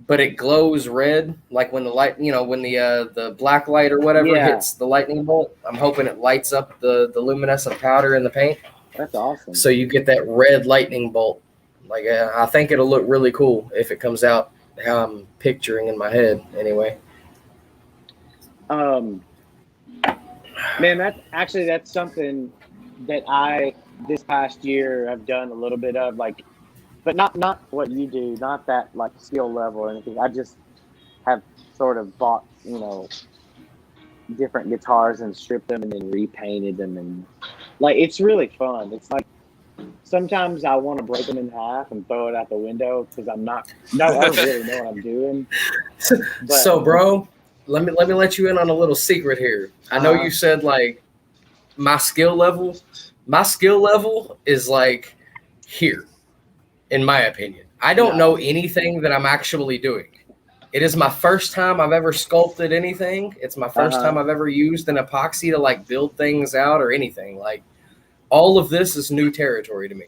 but it glows red, like when the light, when the black light or whatever hits the lightning bolt. I'm hoping it lights up the luminescent powder in the paint. That's awesome. So you get that red lightning bolt. Like I think it'll look really cool if it comes out how I'm picturing in my head. Anyway. Man, that's something that I this past year have done a little bit of, like, but not what you do, not that like skill level or anything. I just have sort of bought, different guitars and stripped them and then repainted them, and like it's really fun. It's like sometimes I want to break them in half and throw it out the window because I don't really know what I'm doing. But, so, bro, let me let you in on a little secret here. I know you said like my skill level is like here, in my opinion. I don't know anything that I'm actually doing. It is my first time I've ever sculpted anything. It's my first time I've ever used an epoxy to like build things out or anything. Like all of this is new territory to me.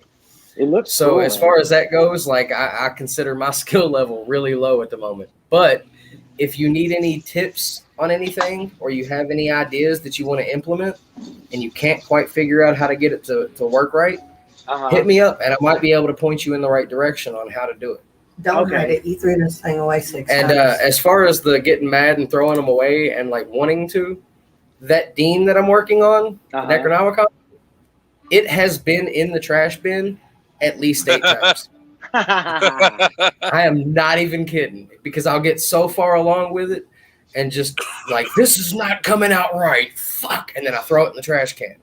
It looks so cool, as far as that goes, like I consider my skill level really low at the moment. But if you need any tips on anything or you have any ideas that you want to implement and you can't quite figure out how to get it to work right, hit me up and I might be able to point you in the right direction on how to do it. Don't hide it. You threw this thing away 6 times. And as far as the getting mad and throwing them away and like wanting to, that Dean that I'm working on, Necronomicon, it has been in the trash bin at least 8 times. I am not even kidding, because I'll get so far along with it and just like, this is not coming out right. Fuck. And then I throw it in the trash can.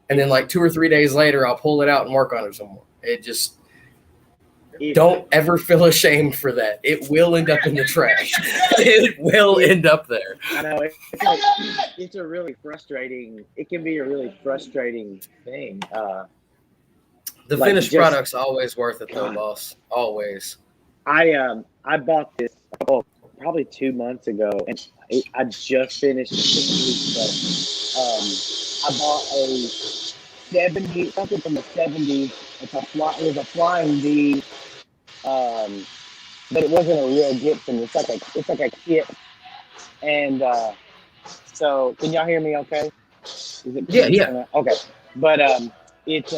And then like 2 or 3 days later, I'll pull it out and work on it some more. It just... Don't ever feel ashamed for that. It will end up in the trash. It will end up there. I know it's a really frustrating. It can be a really frustrating thing. The finished product's always worth it, though, boss. Always. I bought this probably 2 months ago, and I just finished it. I bought a 70 something from the 70s. It was a Flying V. But it wasn't a real Gibson. It's like a kit. And so can y'all hear me okay? Is it yeah. Okay. But it's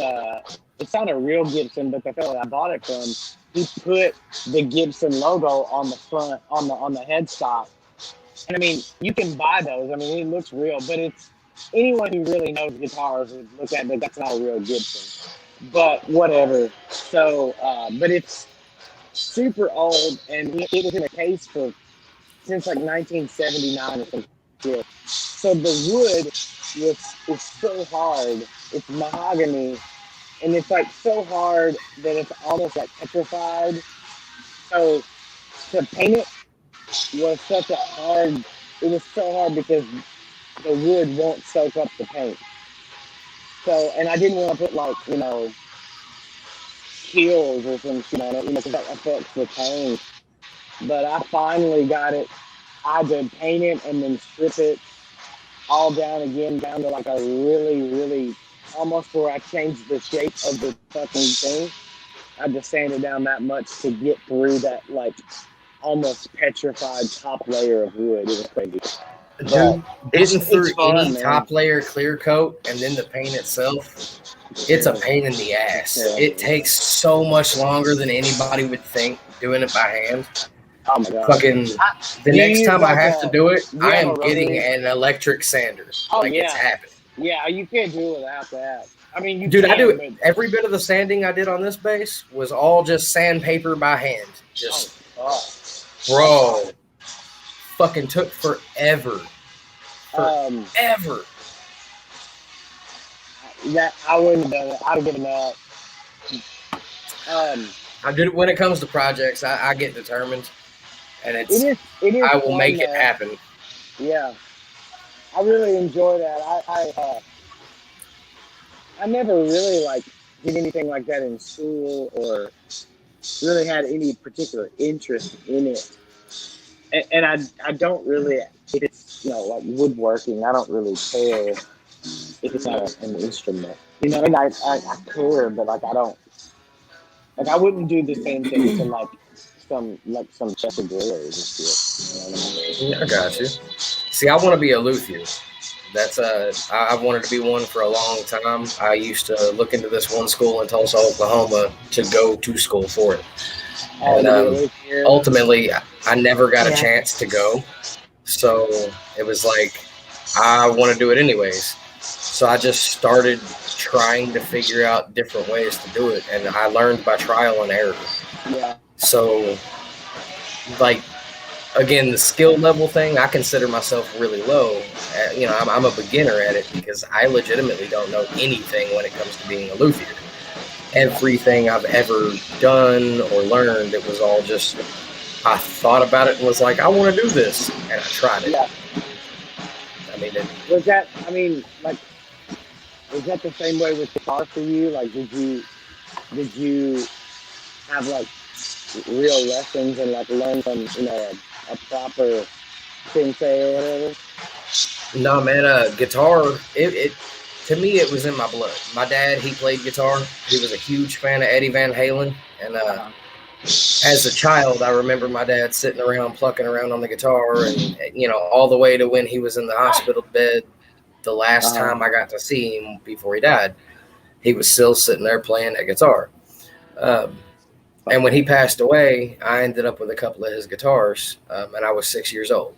not a real Gibson, but the fellow I bought it from, he put the Gibson logo on the front on the headstock. And I mean, you can buy those. I mean, it looks real, but it's anyone who really knows guitars would look at it, that's not a real Gibson. But whatever. So but it's super old, and it was in a case since like 1979 or something. So the wood was so hard it's mahogany, and it's like so hard that it's almost like petrified. So to paint it was such a hard. It was so hard because the wood won't soak up the paint. So, and I didn't want to put like keels or some shit on it, because that affects the paint. But I finally got it. I had to paint it and then strip it all down again, down to like a really, really, almost where I changed the shape of the fucking thing. I had to sand it down that much to get through that like almost petrified top layer of wood. It was crazy. Dude, getting through fun, any man. top layer clear coat and then the paint itself, it's a pain in the ass. Yeah. It takes so much longer than anybody would think doing it by hand. Oh my god! Fucking the you next use time I like have to do it, you I have am a getting rotary? an electric sander. Oh, Like it's yeah. happening. Yeah, you can't do it without that. I mean, you Dude, can, I do but it. Every bit of the sanding I did on this base was all just sandpaper by hand. Just, bro, fucking took forever. Forever. That I wouldn't have done it. I'd have given up. I did it when it comes to projects. I get determined, and It is. I will fun, make it though. happen. Yeah, I really enjoy that. I never really like did anything like that in school or really had any particular interest in it. And I don't really, if it's like woodworking, I don't really care if it's not an instrument. I mean, I care, but like I don't, like I wouldn't do the same thing to like some Chester Grillers and shit. You know what I mean? I got you. See, I want to be a luthier. That's I've wanted to be one for a long time. I used to look into this one school in Tulsa, Oklahoma, to go to school for it. And ultimately, I never got a chance to go. So it was like, I want to do it anyways. So I just started trying to figure out different ways to do it. And I learned by trial and error. Yeah. So, like, again, the skill level thing, I consider myself really low. I'm a beginner at it because I legitimately don't know anything when it comes to being a luthier. Everything I've ever done or learned, it was all just, I thought about it and was like, I want to do this, and I tried it. Yeah. I mean, was that the same way with guitar for you? Like, did you have like real lessons and like learn from a proper sensei or whatever? No, man, guitar, it to me, it was in my blood. My dad, he played guitar. He was a huge fan of Eddie Van Halen. And as a child, I remember my dad sitting around, plucking around on the guitar. And, all the way to when he was in the hospital bed, the last time I got to see him before he died, he was still sitting there playing that guitar. And when he passed away, I ended up with a couple of his guitars, and I was 6 years old.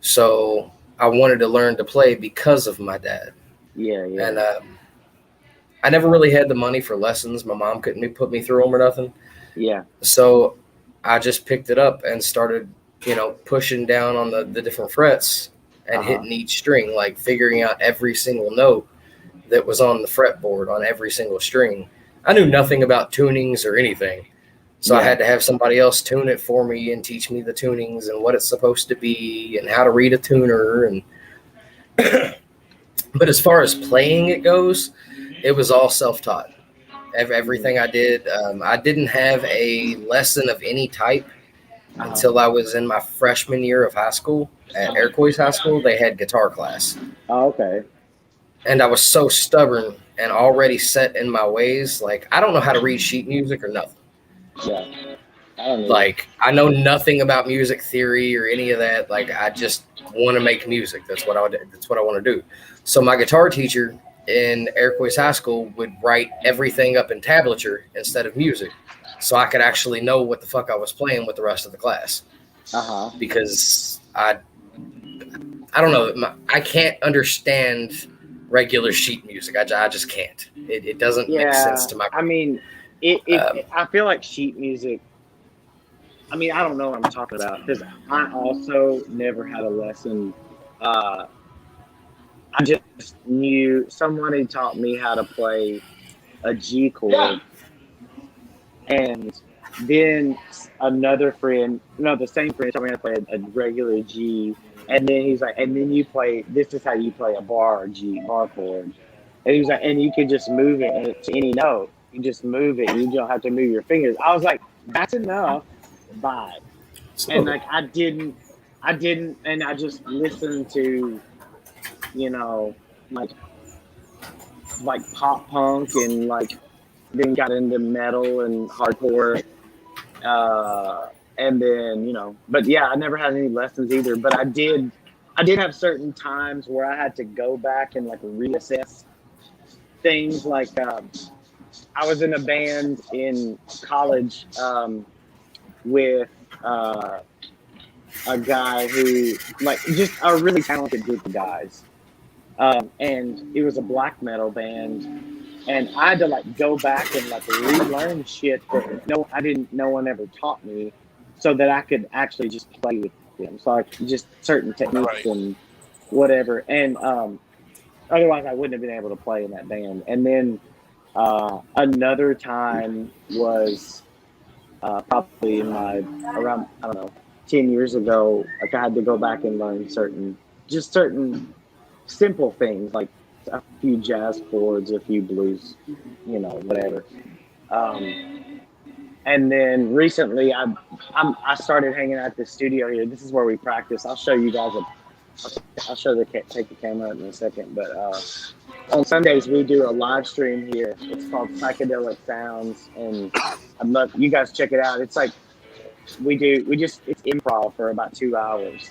So I wanted to learn to play because of my dad. Yeah. And I never really had the money for lessons. My mom couldn't put me through them or nothing. Yeah. So I just picked it up and started, pushing down on the different frets and hitting each string, like figuring out every single note that was on the fretboard on every single string. I knew nothing about tunings or anything. So I had to have somebody else tune it for me and teach me the tunings and what it's supposed to be and how to read a tuner. And but as far as playing it goes, it was all self-taught. Everything I did, I didn't have a lesson of any type until I was in my freshman year of high school at Iroquois High School. They had guitar class. Oh, okay. And I was so stubborn and already set in my ways. Like, I don't know how to read sheet music or nothing. Yeah. I don't know. Like, I know nothing about music theory or any of that. Like, I just want to make music. That's what I want to do. So my guitar teacher in Iroquois High School would write everything up in tablature instead of music, so I could actually know what the fuck I was playing with the rest of the class. Because I don't know. I can't understand regular sheet music. I just can't. It doesn't make sense to my brain. I mean, I feel like sheet music. I mean, I don't know what I'm talking about because I also never had a lesson I just knew somebody taught me how to play a G chord, and then another friend, no, the same friend taught me how to play a regular G, and then he's like, and then you play. This is how you play a bar chord, and he was like, and you can just move it to any note. You just move it. You don't have to move your fingers. I was like, that's enough. Bye. And like I didn't, and I just listened to, you know, like pop punk and like then got into metal and hardcore, and then but yeah, I never had any lessons either. But I did have certain times where I had to go back and like reassess things. Like I was in a band in college with a guy who like just a really talented group of guys. And it was a black metal band, and I had to like go back and like relearn shit that no one ever taught me, so that I could actually just play with them. So like just certain techniques and whatever, and otherwise I wouldn't have been able to play in that band. And then another time was probably in around, I don't know, 10 years ago. Like I had to go back and learn certain simple things, like a few jazz chords, a few blues, whatever. And then recently, I started hanging out at the studio here. This is where we practice. I'll show you guys I'll take the camera in a second. But on Sundays we do a live stream here. It's called Psychedelic Sounds, and I'd love you guys check it out. It's like it's improv for about 2 hours.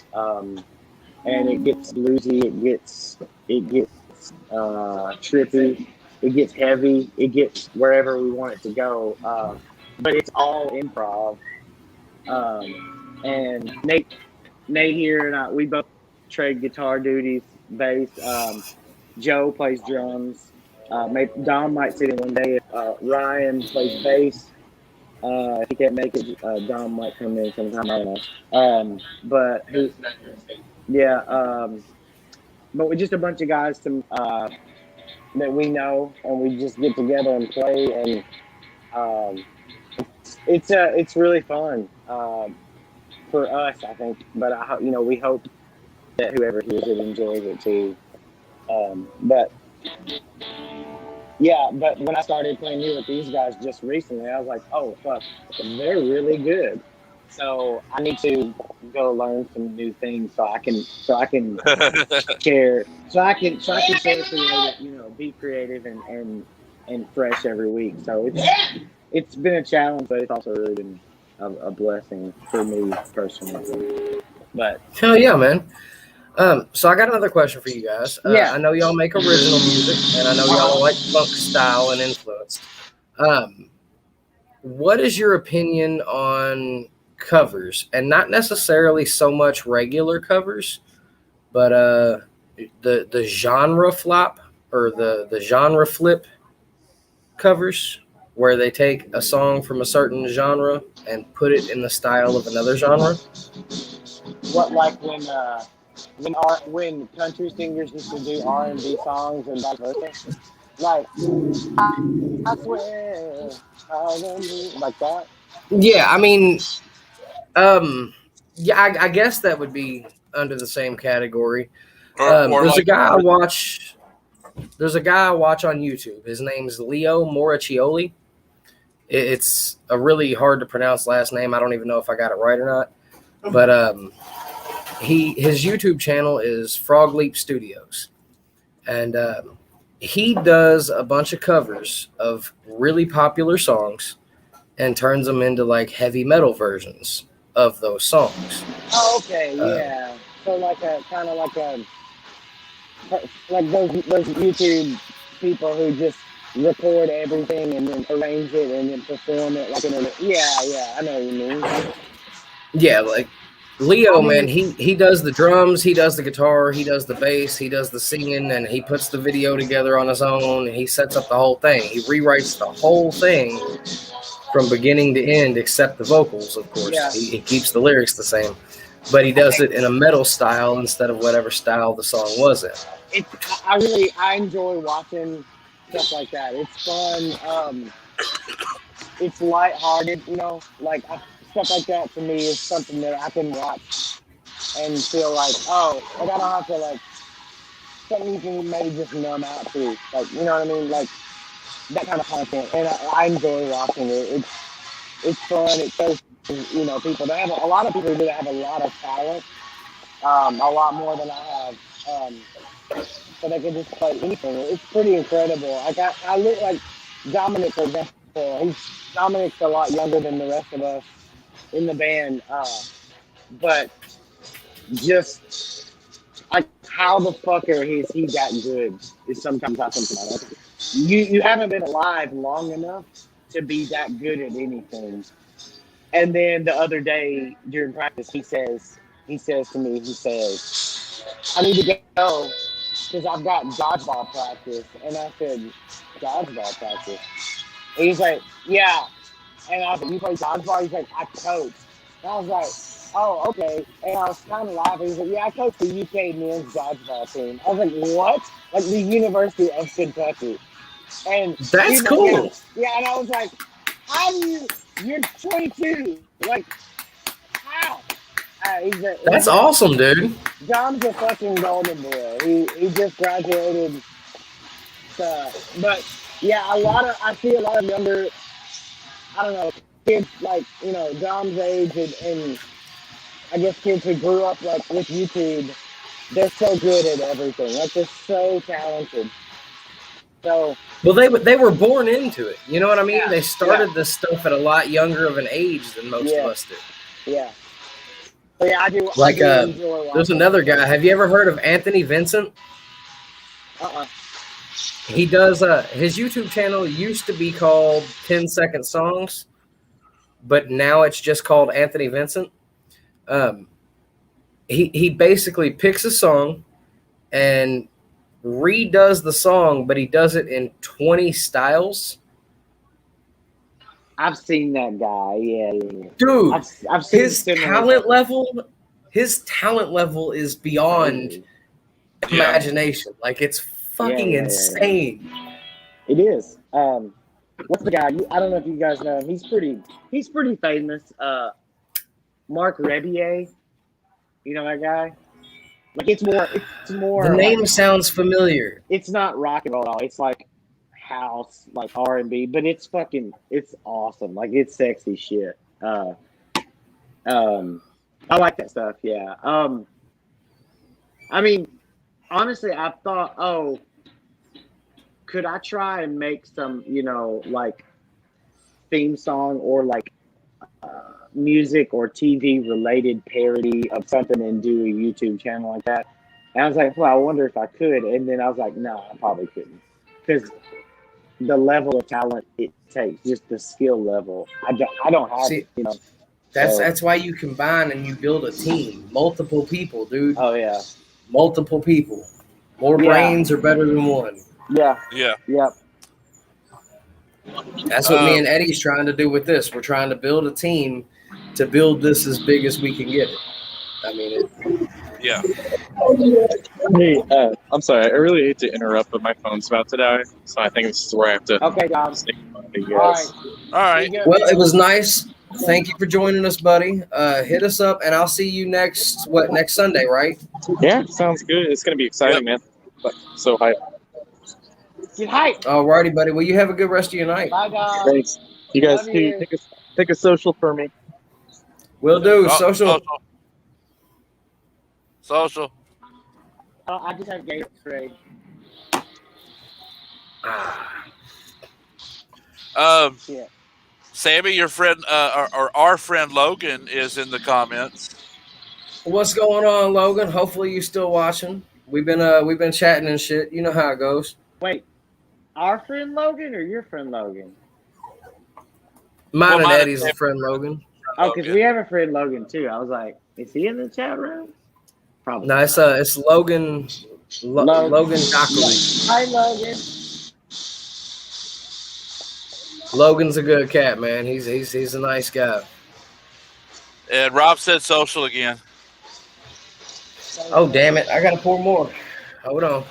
And it gets bluesy, it gets trippy, it gets heavy, it gets wherever we want it to go. But it's all improv. And Nate here and I, we both trade guitar duties, bass. Joe plays drums. Dom might sit in one day. Ryan plays bass. If he can't make it, Dom might come in sometime. I don't know. But we're just a bunch of guys that we know, and we just get together and play, and it's really fun for us, I think. But we hope that whoever hears it enjoys it too. But when I started playing here with these guys just recently, I was like, oh fuck, they're really good. So I need to go learn some new things so I can share, creative, be creative and fresh every week. So it's been a challenge, but it's also really been a blessing for me personally. But hell yeah, man. So I got another question for you guys. Yeah. I know y'all make original music, and I know y'all like funk style and influence. What is your opinion on covers, and not necessarily so much regular covers, but the genre flop or the genre flip covers, where they take a song from a certain genre and put it in the style of another genre? What, like when country singers used to do R&B songs and vice versa? Like, I swear, like that? Yeah, I mean, I guess that would be under the same category. There's a guy I watch on YouTube. His name's Leo Moracchioli. It's a really hard to pronounce last name. I don't even know if I got it right or not. But his YouTube channel is Frog Leap Studios, and he does a bunch of covers of really popular songs and turns them into like heavy metal versions of those songs. Oh, okay, yeah. So like those YouTube people who just record everything and then arrange it and then perform it like yeah, I know what you mean. Yeah, like Leo, man, he does the drums, he does the guitar, he does the bass, he does the singing, and he puts the video together on his own, and he sets up the whole thing. He rewrites the whole thing from beginning to end, except the vocals, of course. Yeah. He keeps the lyrics the same. but he does it in a metal style instead of whatever style the song was in. I enjoy watching stuff like that. It's fun. It's lighthearted, stuff like that to me is something that I can watch and feel like, oh, like I don't have to like something you can maybe just numb out to, like, you know what I mean, like that kind of content. And I enjoy watching it. It's fun. It shows people. They have a lot of people that have a lot of talent, a lot more than I have. So they can just play anything. It's pretty incredible. Like I look like Dominic, for example. Dominic's a lot younger than the rest of us in the band, but just like how the fucker is he that good is sometimes I think about it. You haven't been alive long enough to be that good at anything. And then the other day during practice, he says to me, I need to go because I've got dodgeball practice. And I said, dodgeball practice? And he's like, yeah. And I was like, you play dodgeball? He's like, I coach. And I was like, oh, okay. And I was kind of laughing. He's like, yeah, I coach the UK men's dodgeball team. I was like, what? Like the University of Kentucky. And that's cool. Yeah, and I was like, how do you're 22. Like, how? That's awesome, dude. Dom's a fucking golden boy. He just graduated. But yeah, I see a lot of younger, I don't know, kids like, Dom's age and I guess kids who grew up like with YouTube, they're so good at everything. Like they're so talented. So well, they were born into it. You know what I mean? Yeah, they started this stuff at a lot younger of an age than most of us do. Yeah. So yeah, I do. Like I do enjoy watching. There's another guy. Have you ever heard of Anthony Vincent? He does his YouTube channel used to be called 10-Second Songs, but now it's just called Anthony Vincent. He basically picks a song and redoes the song, but he does it in 20 styles. I've seen that guy. Yeah. Dude, I've seen his talent level. His talent level is beyond imagination. Like it's fucking insane. It is. What's the guy? I don't know if you guys know him. He's pretty famous. Mark Rebier. You know that guy? Like it's more. The name sounds familiar. It's not rock and roll at all. It's like house, like R&B, but it's awesome. Like it's sexy shit. I like that stuff. Yeah. I mean, honestly, I thought, could I try and make some, like theme song or like music or TV related parody of something and do a YouTube channel like that? And I was like, well, I wonder if I could. And then I was like, no, I probably couldn't. Because the level of talent it takes, just the skill level, I don't have it, That's why you combine and you build a team. Multiple people, dude. Oh, yeah. Multiple people. More brains are better than one. Yeah. Yeah. Yep. That's what me and Eddie's trying to do with this. We're trying to build a team to build this as big as we can get it. I mean, yeah. Hey, I'm sorry. I really hate to interrupt, but my phone's about to die, so I think this is where I have to. Okay, Dom. All right. Well, it was nice. Thank you for joining us, buddy. Hit us up, and I'll see you next Sunday, right? Yeah, sounds good. It's gonna be exciting, man. But so hype. Get hype. All righty, buddy. Well, you have a good rest of your night. Bye, Dom. Thanks. You guys take a social for me. Will do. Social. Social. I just had Gatorade. Yeah. Sammy, your friend, or our friend Logan is in the comments. What's going on, Logan? Hopefully you're still watching. We've been chatting and shit. You know how it goes. Wait, our friend Logan or your friend Logan? Mine and Eddie's friend Logan. Oh, because we have a friend Logan too. I was like, is he in the chat room? Probably. No, it's Logan. Logan Dockery. Hi, Logan. Logan's a good cat, man. He's a nice guy. And Rob said social again. Oh, damn it. I got to pour more. Hold on.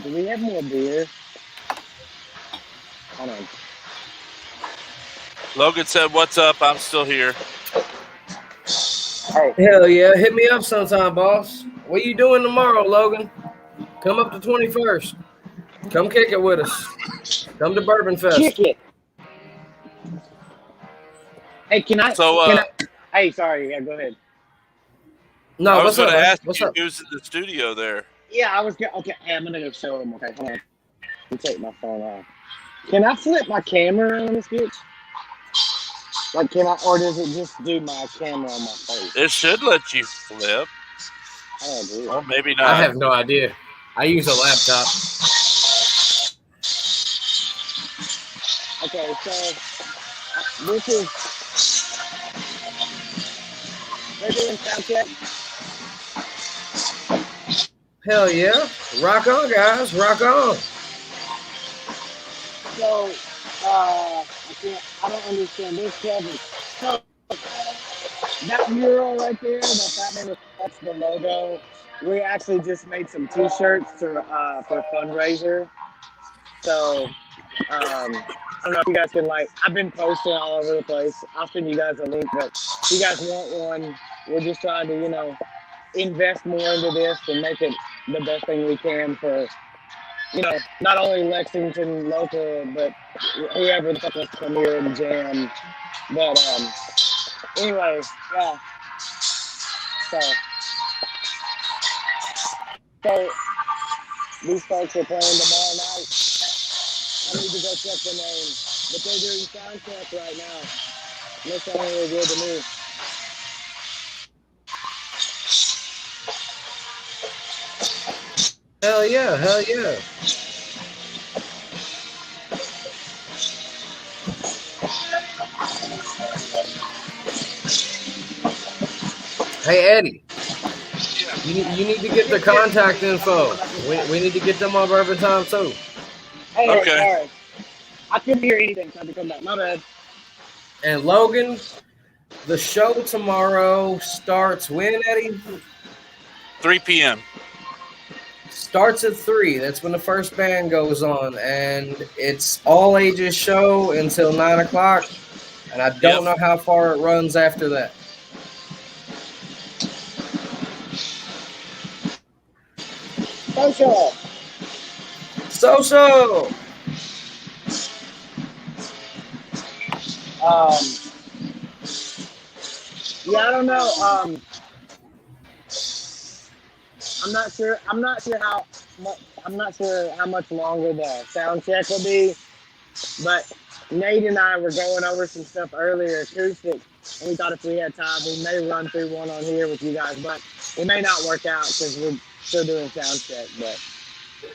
Do we have more beer? Hold on. Logan said, "What's up? I'm still here." Hey, Hell yeah. Hit me up sometime, boss. What you doing tomorrow, Logan? Come up to 21st. Come kick it with us. Come to Bourbon Fest. kick it. Hey, can I? So, Hey, sorry. Yeah, go ahead. No, I was what's going up, to man? ask What's you up? who's in the studio there. Yeah, I was okay. Hey, I'm gonna go show them. Okay, hold on. Let me take my phone off. Can I flip my camera on this bitch? Like, can I, or does it just do my camera on my face? It should let you flip. Oh, dude. Or maybe not. I have no idea. I use a laptop. Okay, so this is they're doing sound check. Hell yeah. Rock on, guys. Rock on. So I don't understand this, Kevin. So that mural right there, that's the logo. We actually just made some T-shirts for a fundraiser. So I don't know if you guys can I've been posting all over the place. I'll send you guys a link, but if you guys want one, we're just trying to invest more into this and make it the best thing we can for not only Lexington local, but whoever the fuck wants to come here and jam. But anyway, yeah. So these folks are playing tomorrow night. I need to go check the name, but they're doing sound check right now. Looks like really good to me. Hell yeah. Hell yeah. Hey, Eddie. You need to get the contact info. We need to get them on Bourbon Time, too. Hey, Okay. sorry. I couldn't hear anything, so I had to come back. My bad. And Logan, the show tomorrow starts when, Eddie? 3 p.m. Starts at 3. That's when the first band goes on. And it's all ages show until 9 o'clock. And I don't know how far it runs after that. Social. Yeah, I don't know. I'm not sure how much longer the sound check will be, but Nate and I were going over some stuff earlier, acoustic, and we thought if we had time, we may run through one on here with you guys, but it may not work out because we're still doing sound check. But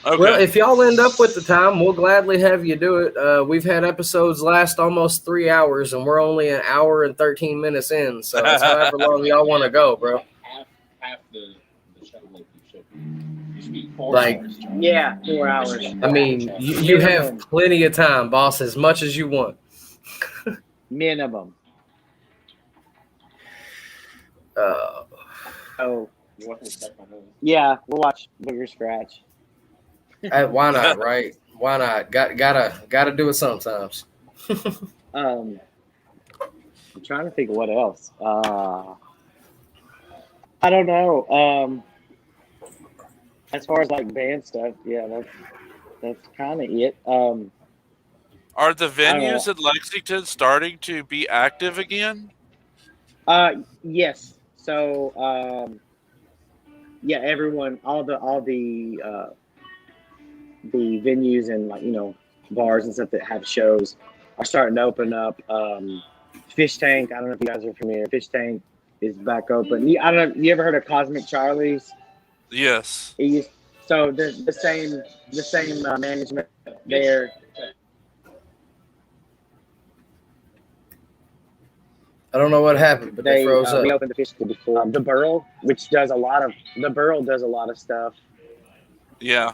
Okay. Well, if y'all end up with the time, we'll gladly have you do it. We've had episodes last almost 3 hours, and we're only an hour and 13 minutes in. So it's however long y'all want to go, bro. Half the show like you should be 4 Like, hours. yeah, 4 hours. I mean, you have plenty of time, boss, as much as you want. Minimum. Oh, You want to check my nose? yeah, we'll watch Booger Scratch. Why not, right? Why not? Gotta do it sometimes. I'm trying to think of what else. I don't know. As far as band stuff, yeah, that's kind of it. Are the venues in Lexington starting to be active again? Yes. So, yeah, everyone, all the venues and bars and stuff that have shows are starting to open up. Fish Tank, I don't know if you guys are familiar. Fish Tank is back open. I don't know. You ever heard of Cosmic Charlie's? Yes. So the same management there. I don't know what happened, but they froze up. We opened the Fish Tank before. The Burl, which does a lot of stuff. Yeah.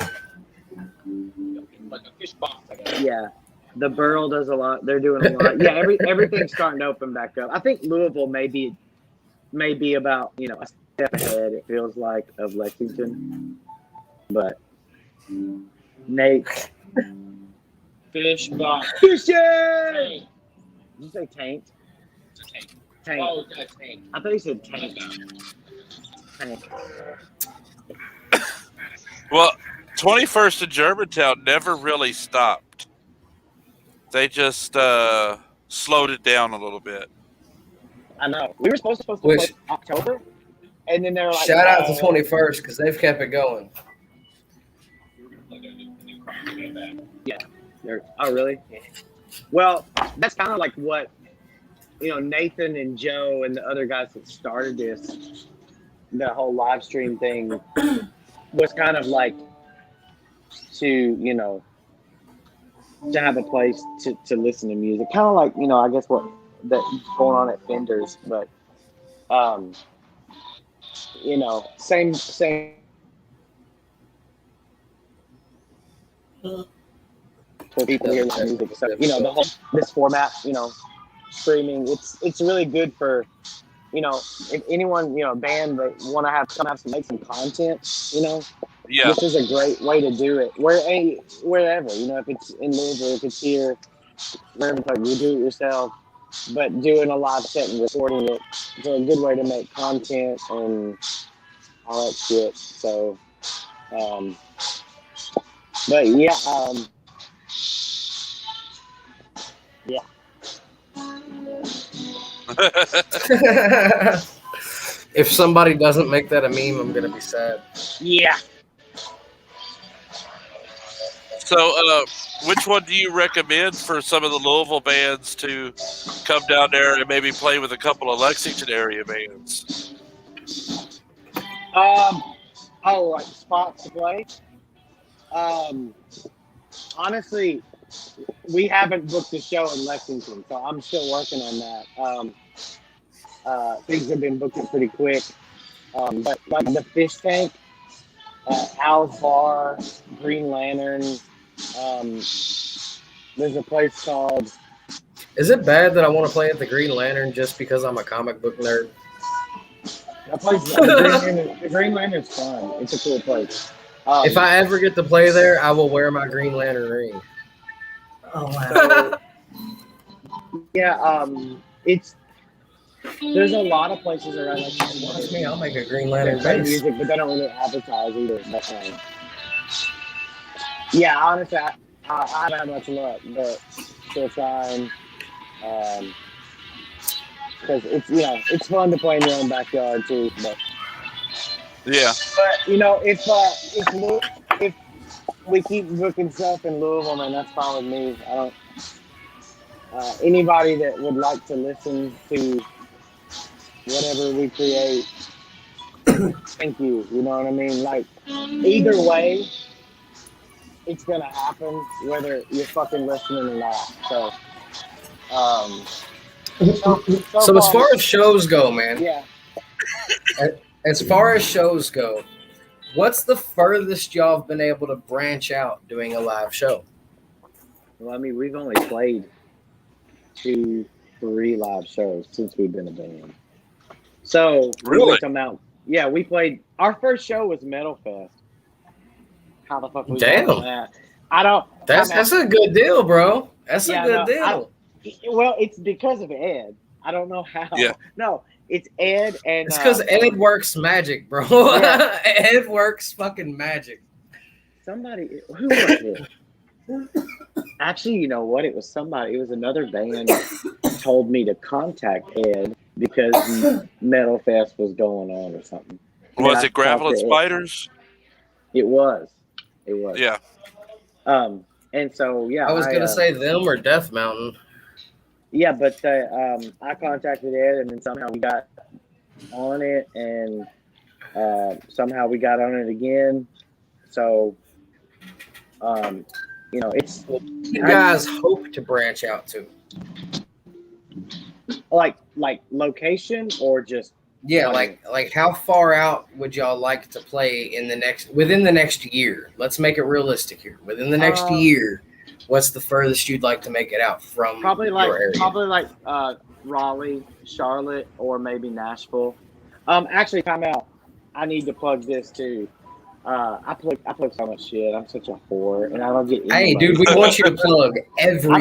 Like a fish box, I guess. Yeah. The Burl does a lot. They're doing a lot. Yeah, everything's starting to open back up. I think Louisville may be may be about, a step ahead, it feels like, of Lexington. But Nate. Fish box. Fishing! Did you say taint? Tank. Oh, that's tank. I thought you said tank. Tank. Well, 21st in Germantown never really stopped. They just slowed it down a little bit. I know. We were supposed to play October, and then they were like, Shout out to 21st because they've kept it going. Yeah. Oh, really? Well, that's kind of like what, Nathan and Joe and the other guys that started this, the whole live stream thing was kind of like to have a place to listen to music. Kind of like, I guess what that's going on at Fender's, but, same. For people hearing the music, so the whole this format, streaming, it's really good for, if anyone, band that want to have to make some content, Yeah. this is a great way to do it. Wherever, if it's in Louisville, if it's here, wherever, you do it yourself, but doing a live set and recording it, it's a good way to make content and all that shit. So, but yeah, yeah. If somebody doesn't make that a meme, I'm gonna be sad. Yeah. So, which one do you recommend for some of the Louisville bands to come down there and maybe play with a couple of Lexington area bands? Like spots to play. Honestly, we haven't booked a show in Lexington, so I'm still working on that. Things have been booked pretty quick. But like the Fish Tank, Al's Bar, Green Lantern, there's a place called... Is it bad that I want to play at the Green Lantern just because I'm a comic book nerd? That place, the Green Lantern's fun. It's a cool place. If I ever get to play there, I will wear my Green Lantern ring. Oh, wow. Yeah, there's a lot of places around like Watch me, I'll make a Green Lantern play base. music, but they don't really advertise either. But, yeah, honestly, I haven't had much luck, but still trying. Because it's fun to play in your own backyard too. But Yeah. if we keep booking stuff in Louisville, man, that's fine with me. I don't. Anybody that would like to listen to whatever we create, thank you. You know what I mean? Like, either way, it's gonna happen whether you're fucking listening or not. So, So as far as shows go, man. yeah. As far as shows go, what's the furthest y'all have been able to branch out doing a live show? Well, I mean, we've only played 2-3 live shows since we've been a band. So Really? Yeah, we played. Our first show was Metal Fest. How the fuck we Damn. got that? I don't. That's a good deal, bro. That's Yeah, a good no, deal. Well, it's because of Ed. I don't know how. Yeah. No, it's Ed and. It's because Ed works magic, bro. Yeah. Ed works fucking magic. Somebody who was it? Actually, you know what? It was somebody. It was another band told me to contact Ed because Metal Fest was going on or something. And Was I it Gravel and talked to Ed. Spiders? It was. Yeah. And so yeah, I was gonna say them or Death Mountain. yeah, but I contacted Ed, and then somehow we got on it, and somehow we got on it again. So, it's You guys hope to branch out to. like location or just Yeah, like how far out would y'all like to play within the next year? Let's make it realistic here. Within the next year, what's the furthest you'd like to make it out from probably your area? like Raleigh, Charlotte, or maybe Nashville. Actually, time out. I need to plug this too. I plug so much shit. I'm such a whore, and I don't get any Hey, money dude, we for it. want you to plug everything. I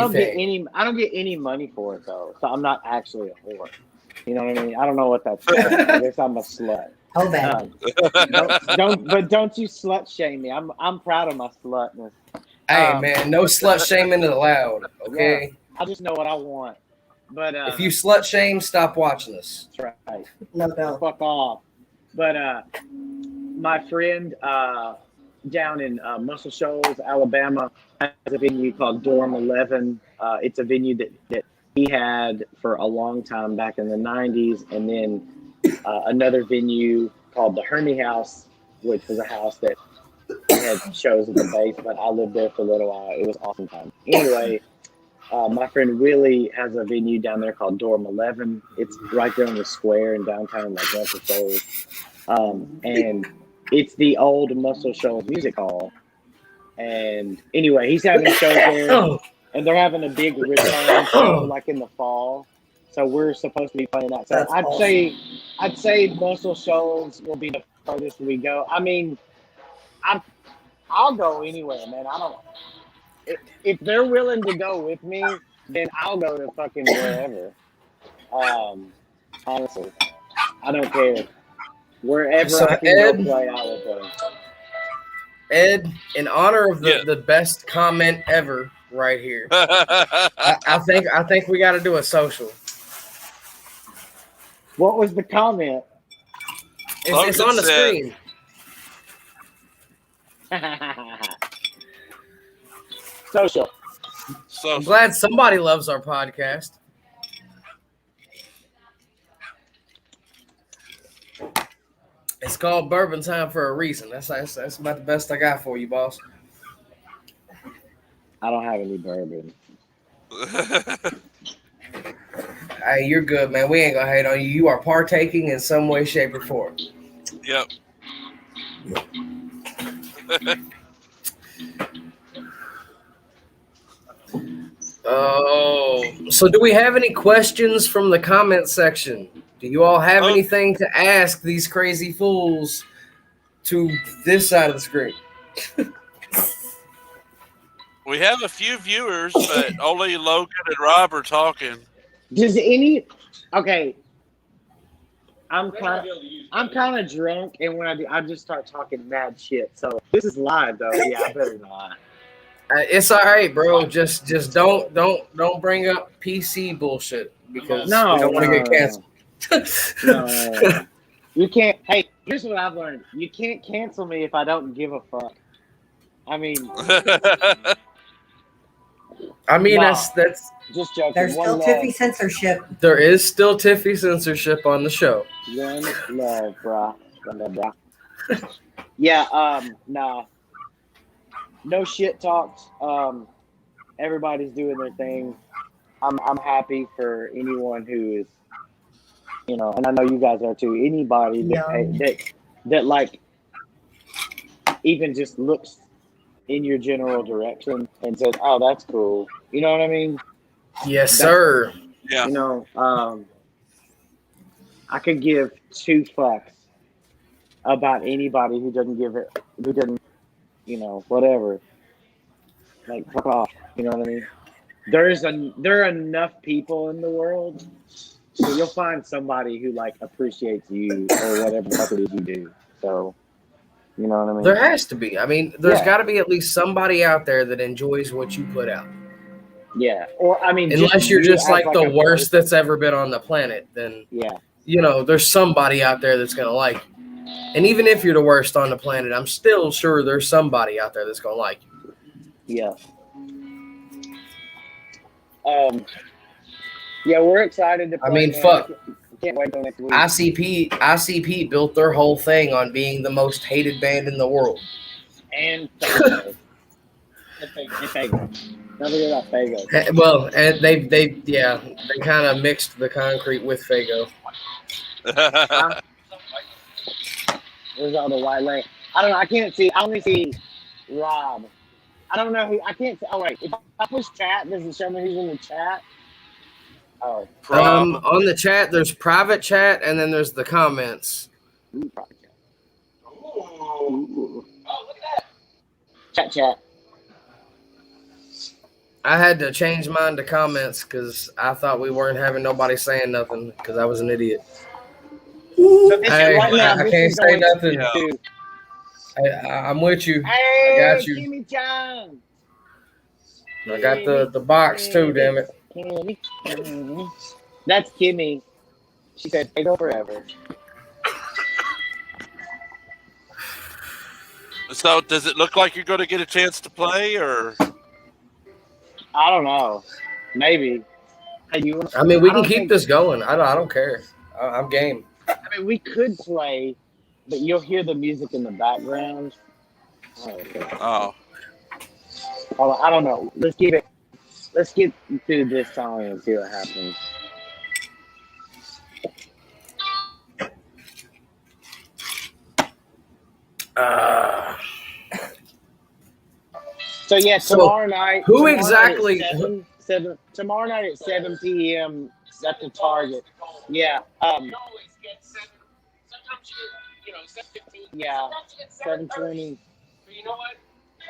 don't get any money for it though, so I'm not actually a whore. You know what I mean? I don't know what that's called. I guess I'm a slut. Oh, bad. Don't you slut shame me. I'm proud of my slutness. Hey, man, no slut shaming allowed, okay? Yeah, I just know what I want. But If you slut shame, stop watching us. that's right. No doubt. Fuck off. But my friend down in Muscle Shoals, Alabama, has a venue called Dorm 11. It's a venue that he had for a long time back in the 90s. And then another venue called the Hermie House, which was a house that had shows at the basement. I lived there for a little while. It was awesome time. Anyway, my friend Willie has a venue down there called Dorm 11. It's right there on the square in downtown, like Muscle Shoals. And it's the old Muscle Shoals Music Hall. And anyway, he's having shows there, and they're having a big return show like in the fall. So we're supposed to be playing that. So That's awesome. I'd say Muscle Shoals will be the furthest we go. I mean, I'll go anywhere, man. I don't. If they're willing to go with me, then I'll go to fucking wherever. Honestly, I don't care. Wherever So, I can Ed- go play, I will play. Ed, in honor of the best comment ever, right here, I think we got to do a social. What was the comment? It's on the screen. Social. So I'm glad somebody loves our podcast. It's called Bourbon Time for a reason. That's about the best I got for you, boss. I don't have any bourbon. Hey, you're good, man. We ain't gonna hate on you. You are partaking in some way, shape, or form. Yep. Oh, so do we have any questions from the comment section? Do you all have anything to ask these crazy fools to this side of the screen? We have a few viewers, but only Logan and Rob are talking. Does any? Okay. I'm kind of drunk, and when I just start talking mad shit. So this is live, though. Yeah, I better not. It's all right, bro. Just don't bring up PC bullshit because we don't want to get canceled. No. You can't. Hey, here's what I've learned: you can't cancel me if I don't give a fuck. I mean, that's just joking. There's still Tiffy censorship. there is still Tiffy censorship on the show. One love, brah. One love, brah. Yeah. Nah. No shit talks. Everybody's doing their thing. I'm happy for anyone who is, and I know you guys are too. Anybody that like even just looks in your general direction and says, "Oh, that's cool." You know what I mean? Yes, sir. Yeah. I could give two fucks about anybody who doesn't whatever. Like, fuck off. You know what I mean? There are enough people in the world, so you'll find somebody who like appreciates you or whatever the fuck it is you do. So, you know what I mean? There has to be. I mean, there's got to be at least somebody out there that enjoys what you put out. Yeah. Or I mean, unless you're just like the worst person that's ever been on the planet, then yeah. There's somebody out there that's gonna like you. And even if you're the worst on the planet, I'm still sure there's somebody out there that's gonna like you. Yeah. Yeah, we're excited to play. I mean, man. fuck. Can't wait till next week. ICP built their whole thing on being the most hated band in the world. And Fago. Don't forget about Fago. Well, and they kind of mixed the concrete with Fago. Where's all the white lane? I don't know. I can't see. I only see Rob. I don't know who. I can't see. Oh, wait. If I push chat, does it show me who's in the chat? Oh, Probably. On the chat, there's private chat, and then there's the comments. ooh, probably. Oh, look at that. Chat. I had to change mine to comments because I thought we weren't having nobody saying nothing because I was an idiot. So this Hey, right now, I this can't is say going nothing. to. I'm with you. Hey, got you. Kimmy Chan. I got the box too, damn it. Kimmy. Mhm. That's Kimmy. She said, "Stay go forever." So, does it look like you're going to get a chance to play, or? I don't know. Maybe. Hey, you? I mean, we I can don't keep think- this going. I don't care. I'm game. I mean, we could play, but you'll hear the music in the background. Oh, Hold on, I don't know. Let's get through this song and see what happens. So yeah, So, tomorrow night. who tomorrow exactly- Night at 7 tomorrow night at 7 p.m. at the Target. Yeah. Yeah. 7:20. But you know what?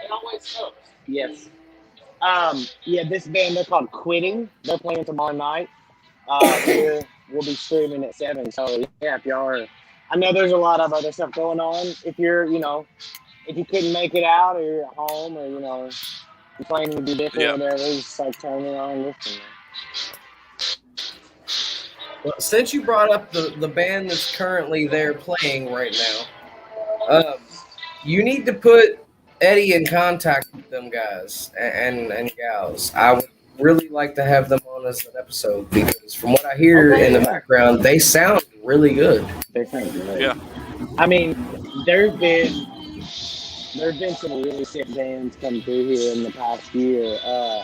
It always goes. Yes. Yeah, this band, they're called Quitting. They're playing tomorrow night. We'll be streaming at 7. So yeah, if y'all are, I know there's a lot of other stuff going on. If you're, if you couldn't make it out, or you're at home, or you're planning to do this Yeah. or whatever, just like turn it on and listen. Well, since you brought up the band that's currently there playing right now, you need to put Eddie in contact with them guys and gals. I would really like to have them on as an episode because from what I hear Okay, in the yeah. background, they sound really good. They sound great. Yeah. I mean, there's been some really sick bands come through here in the past year. A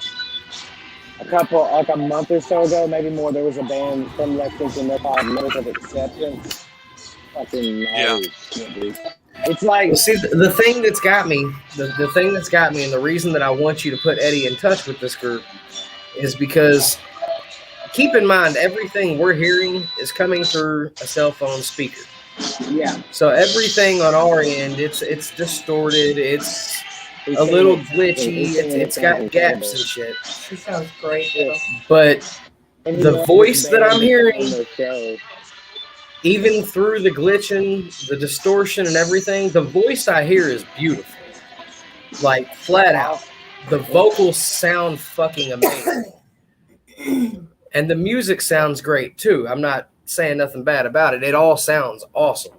month or so ago, maybe more, there was a band from Lexington. They're called Notes of Acceptance. Fucking nice. Dude. It's like, Well, see, the thing that's got me, the thing that's got me, and the reason that I want you to put Eddie in touch with this group is because keep in mind everything we're hearing is coming through a cell phone speaker. yeah, So everything on our end, it's distorted, it's he's a little singing- glitchy, he's singing it's it got sounds gaps incredible. and shit. She sounds great. Yes. But And the loves voice this that band I'm to hearing- come on their show. even through the glitching, the distortion, and everything, the voice I hear is beautiful. Like, flat out. The vocals sound fucking amazing. And the music sounds great, too. I'm not saying nothing bad about it. It all sounds awesome.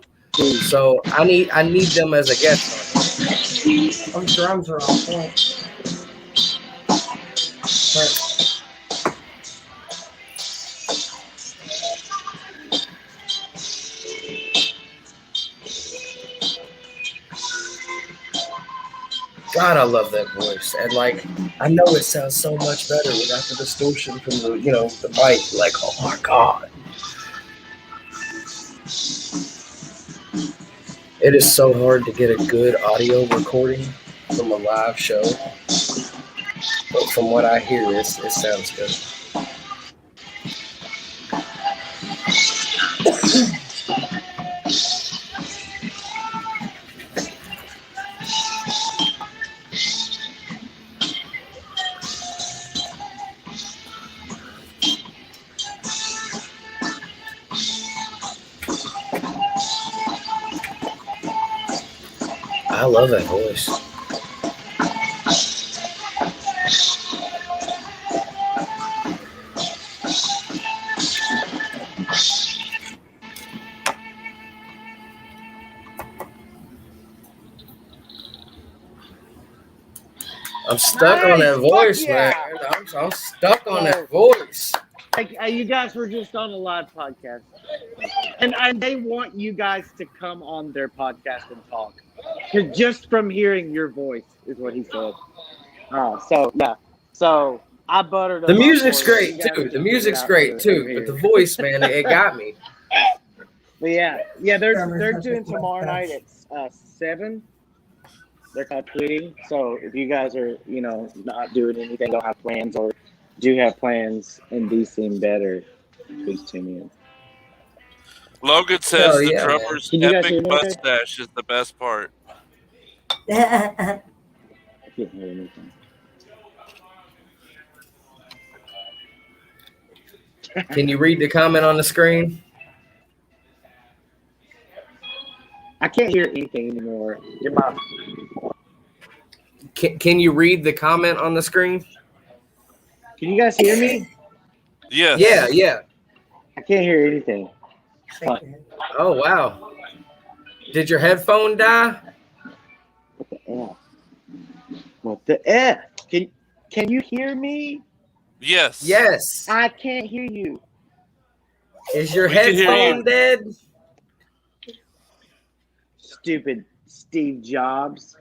So I need them as a guest. Those drums are on point. God, I love that voice. And like, I know it sounds so much better without the distortion from the mic. Like, oh my God. It is so hard to get a good audio recording from a live show. But from what I hear, it sounds good. I love that voice. I'm stuck on that Nice, voice, fuck yeah. man. I'm stuck on that voice. Like, you guys were just on a live podcast, and they want you guys to come on their podcast and talk, because just from hearing your voice is what he said. So I buttered. The them up music's for you. great You guys too. just The get music's out great to too. here. But the voice, man, it got me. But yeah, they're doing tomorrow night at 7. They're called Quitting. So if you guys are not doing anything, don't have plans, or Do have plans and these seem better. Please tune in. Logan Hell says the yeah, man. drummer's Can you guys epic hear me okay? mustache is the best part. I can't hear anything. Can you read the comment on the screen? I can't hear anything anymore. Your mom. Can you read the comment on the screen? Can you guys hear me? Yes. Yeah. I can't hear anything. Oh wow. Did your headphone die? What the F? What the F? Can you hear me? Yes. Yes. I can't hear you. Is your We can hear headphone you. dead? Stupid Steve Jobs.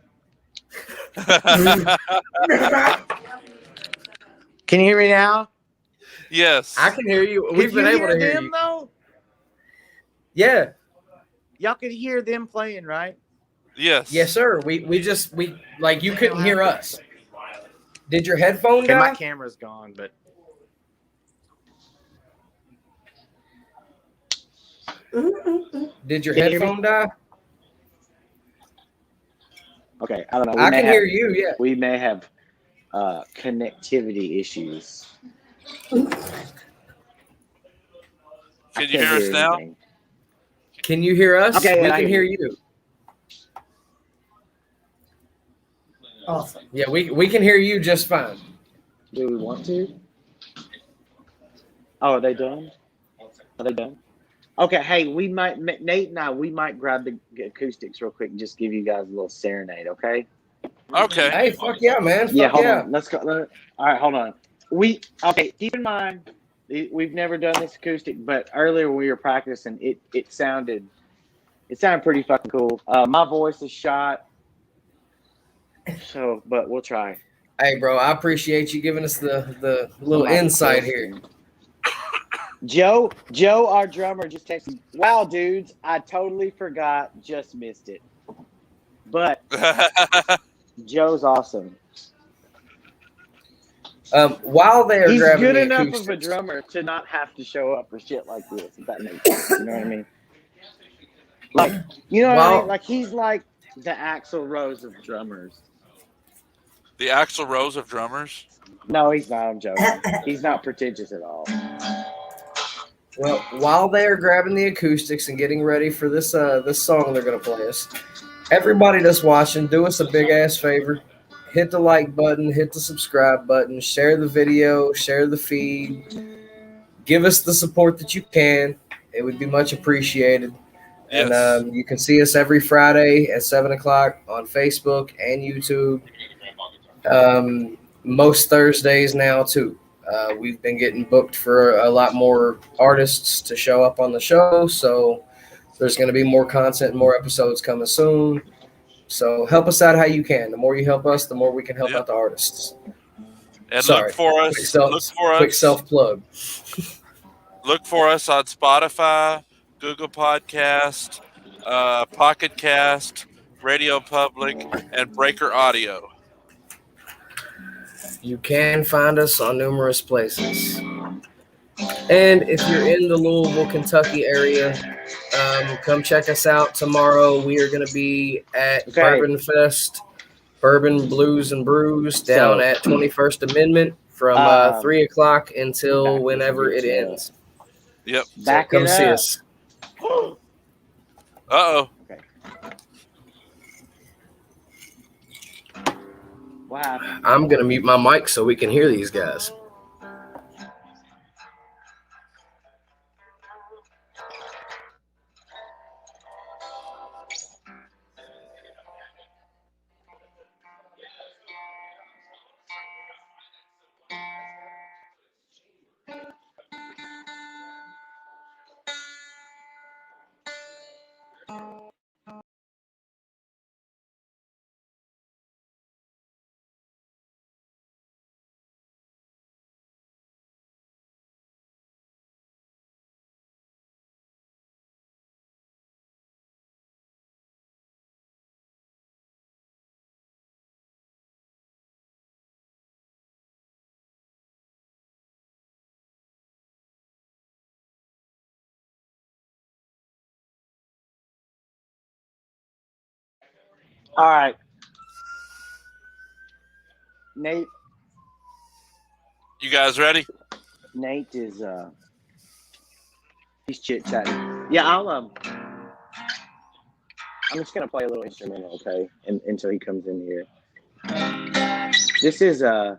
Can you hear me now? Yes. I can hear you. We've Could been you able to hear them you. though? Yeah. Y'all could hear them playing, right? Yes. Yes, sir. We like you couldn't hear us. Did your headphone Okay, my die? camera's gone, but Did your Can you hear me? headphone die? okay, I don't know. I can hear you. Yeah. We may have connectivity issues. Can you hear us now? Anything. Can you hear us? Okay, we I can hear hear you. Awesome. Yeah, we can hear you just fine. Do we want to? Oh, are they done? Are they done? Okay, hey, Nate and I, we might grab the acoustics real quick and just give you guys a little serenade, okay? Okay. Hey, fuck yeah, man. Yeah, Fuck hold yeah. on. Let's go. All right, hold on. Keep in mind, we've never done this acoustic, but earlier when we were practicing, it sounded pretty fucking cool. My voice is shot, so but we'll try. Hey, bro, I appreciate you giving us the little insight here. Joe, our drummer, just texted. Wow, dudes, I totally forgot. Just missed it. But Joe's awesome. While they are He's grabbing good the enough acoustics, of a drummer to not have to show up for shit like this. If that makes sense, you know what I mean? Like, you know what I mean? Like he's like the Axl Rose of drummers. The Axl Rose of drummers. No, he's not. I'm joking. He's not pretentious at all. well, while they are grabbing the acoustics and getting ready for this this song they're gonna play us, everybody that's watching, do us a big ass favor. Hit the like button, hit the subscribe button, share the video, share the feed. Give us the support that you can. It would be much appreciated. Yes. And you can see us every Friday at 7 o'clock on Facebook and YouTube. Most Thursdays now, too. We've been getting booked for a lot more artists to show up on the show. So there's going to be more content, more episodes coming soon. So help us out how you can. The more you help us, the more we can help out the artists. And Sorry. look for us. Quick self plug. Look for us on Spotify, Google Podcast, Pocket Cast, Radio Public, and Breaker Audio. You can find us on numerous places. And if you're in the Louisville, Kentucky area, come check us out tomorrow. We are going to be at Bourbon Fest, Bourbon Blues and Brews down at 21st Amendment from 3 o'clock until whenever it ends. Yep. So come see us. Uh-oh. Okay. Wow. I'm going to mute my mic so we can hear these guys. All right. Nate You guys ready? is he's chit chatting. Yeah, I'm just gonna play a little instrumental, okay, until he comes in here. This is all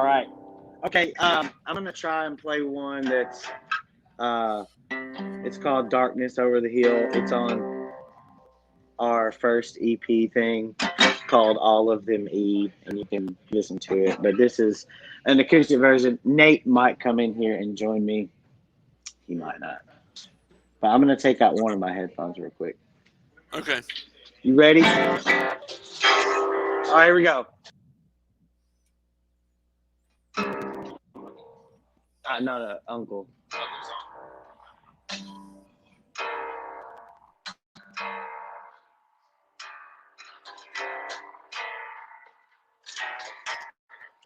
right. Okay, I'm gonna try and play one that's it's called Darkness Over the Hill. It's on our first EP thing called All of Them E, and you can listen to it. But this is an acoustic version. Nate might come in here and join me. He might not. But I'm gonna take out one of my headphones real quick. Okay. You ready? All right, here we go. No, Uncle.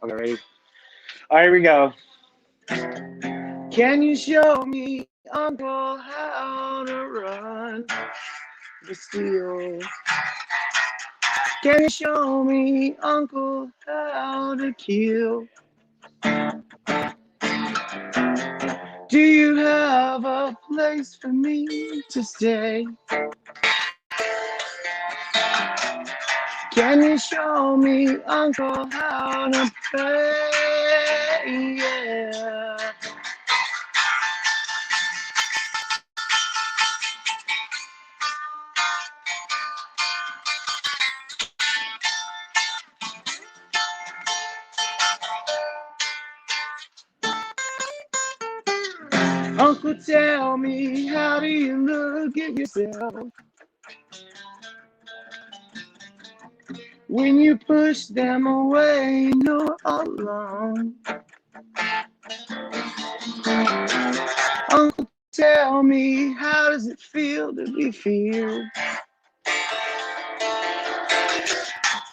Okay, ready? All right, here we go. Can you show me, Uncle, how to run the steel? Can you show me, Uncle, how to kill? Do you have a place for me to stay? Can you show me, Uncle, how to play? Yeah. Uncle, tell me, how do you look at yourself when you push them away? You're alone. Uncle, tell me, how does it feel to be feared?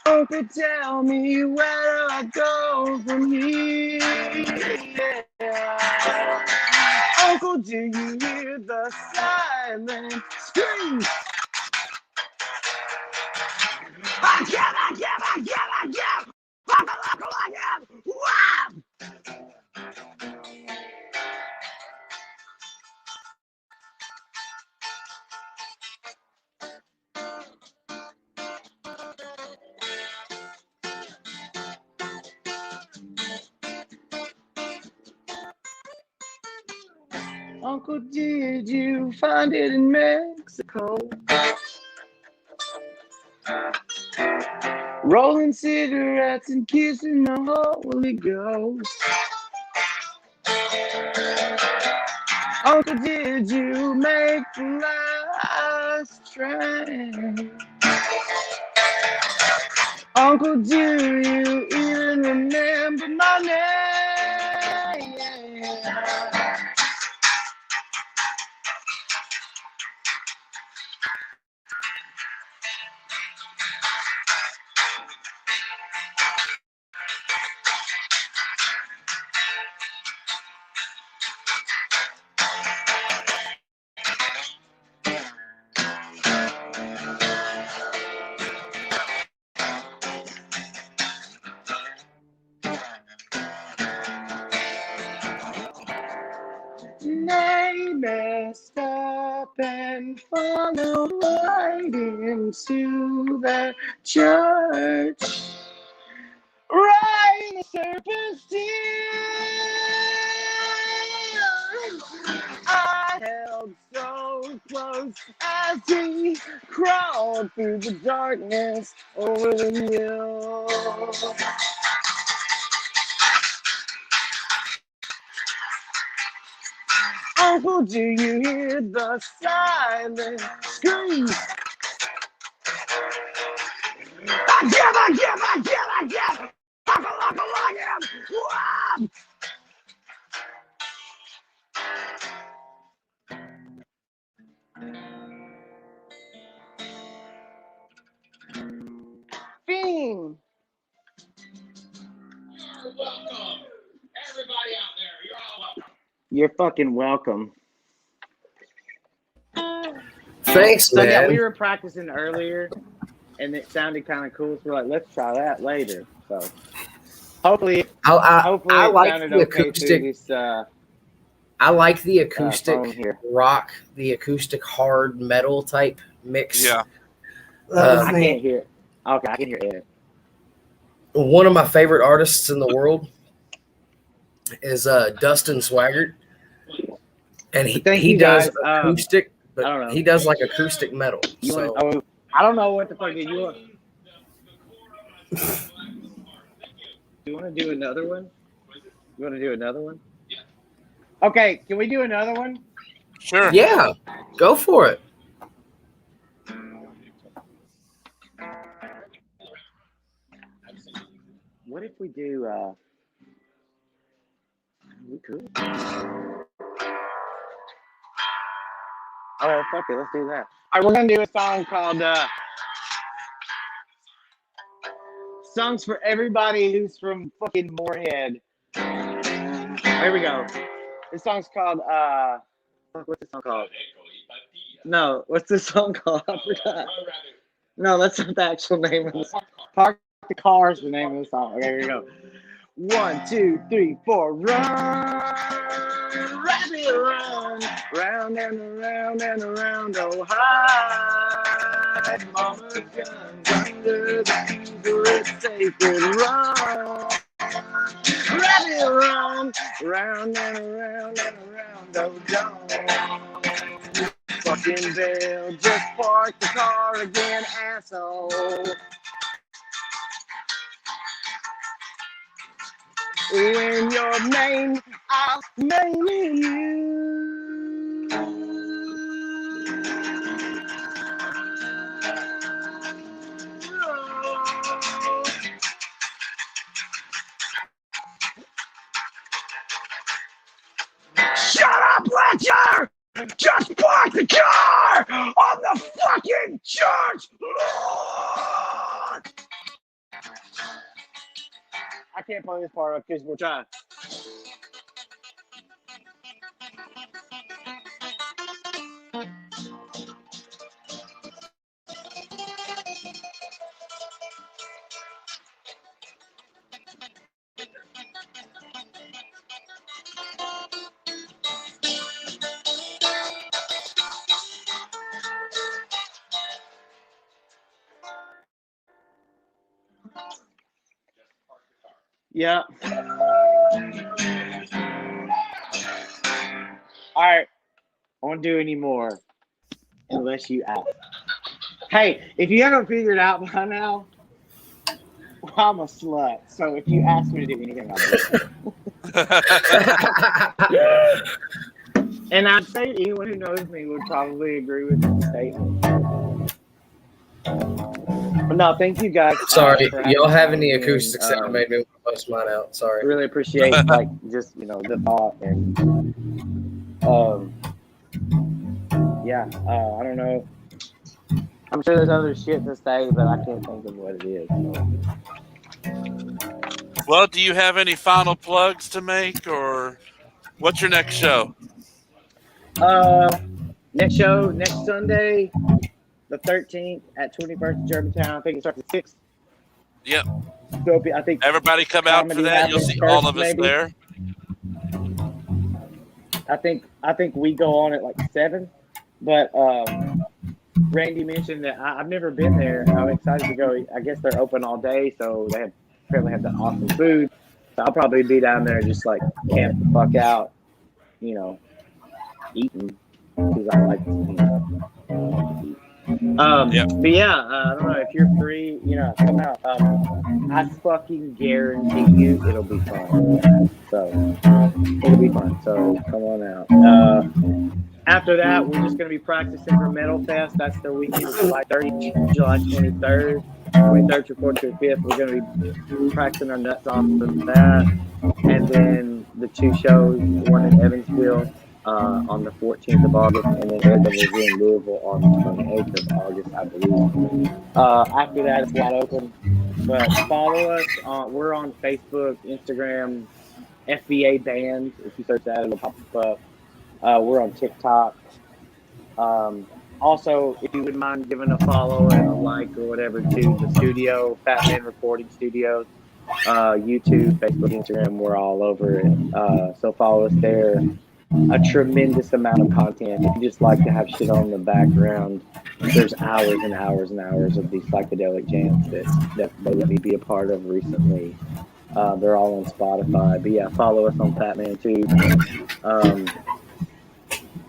Uncle, tell me, where do I go from here? Yeah. Uncle, do you hear the silent scream? I can't. Wow! Uncle, did you find it in Mexico? Rolling cigarettes and kissing the Holy Ghost. Uncle, did you make the last train? Uncle, do you even remember my name? up and followed right into the church. Right in the serpentine. I held so close as he crawled through the darkness over the hill. Uncle, do you hear the silent scream? I give! Fiend! You're welcome. Everybody out there, you're all welcome. You're fucking welcome. Thanks, So man. yeah, we were practicing earlier, and it sounded kind of cool. So we're like, let's try that later. So hopefully, I it like sounded the okay through acoustic. this. I like the phone acoustic here. rock, the acoustic hard metal type mix. Yeah. That was I neat. can't hear it. Okay, I can hear it. One of my favorite artists in the world is Dustin Swaggart, and Thank he you, does guys. acoustic, I don't but know. he does like acoustic metal. You So want? I don't know what the fuck did you want. You want to do another one? You want to do another one? Yeah. Okay, can we do another one? Sure. yeah, go for it. What if we do? We could. Oh fuck it, let's do that. All right, we're gonna do a song called "Songs for Everybody Who's from Fucking Moorhead." Here we go. This song's called fuck, what's the song called? No, what's this song called? I forgot. No, that's not the actual name of the song. Park the Car is the name of the song. Okay, here we go. 1, 2, 3, 4, run, rabbit, run, round and around and around, oh hide, mama's guns under the secret sacred, run, rabbit, run, round and around and around, oh don't, fucking Bill, just park the car again, asshole. In your name, I'll name you. Shut up, Ledger! Just park the car on the fucking church lawn! I can't play this part up because we're trying. Yeah. All right. I won't do any more unless you ask. Hey, if you haven't figured out by now, I'm a slut. So if you ask me to do anything, I'll do it. And I'd say anyone who knows me would probably agree with this statement. But no, thank you guys. Sorry, for having y'all me having the on, acoustic and, sound made me bust mine out. Sorry. Really appreciate like just the thought and yeah. I don't know. I'm sure there's other shit to say, but I can't think of what it is. So. Well, do you have any final plugs to make, or what's your next show? Next show next Sunday, the 13th at 21st Germantown. I think it starts at 6. Yep. So I think Everybody come out for Comedy that. You'll happens see all of first, us maybe. there. I think we go on at like 7. But Randy mentioned that I've never been there. I'm excited to go. I guess they're open all day, so they apparently have the awesome food. So I'll probably be down there just like camp the fuck out, eating because I like to eat. But yeah, I don't know if you're free, come out. I fucking guarantee you it'll be fun. So it'll be fun. So come on out. After that, we're just gonna be practicing for Metal Fest. That's the weekend of July 30th, July 23rd, 23rd to 4th to 5th. We're gonna be practicing our nuts off for that, and then the 2 shows, one in Evansville on the 14th of August, and then the other was in Louisville on the 28th of August, I believe. After that, it's wide open. But follow us. We're on Facebook, Instagram, FBA Bands. If you search that, it'll pop up. We're on TikTok. Also, if you wouldn't mind giving a follow and a like or whatever to the studio, Fat Man Recording Studios, YouTube, Facebook, Instagram, we're all over it. So follow us there. A tremendous amount of content. If you just like to have shit on the background, there's hours and hours and hours of these psychedelic jams that they let me be a part of recently. They're all on Spotify. But yeah, follow us on Fat Man too.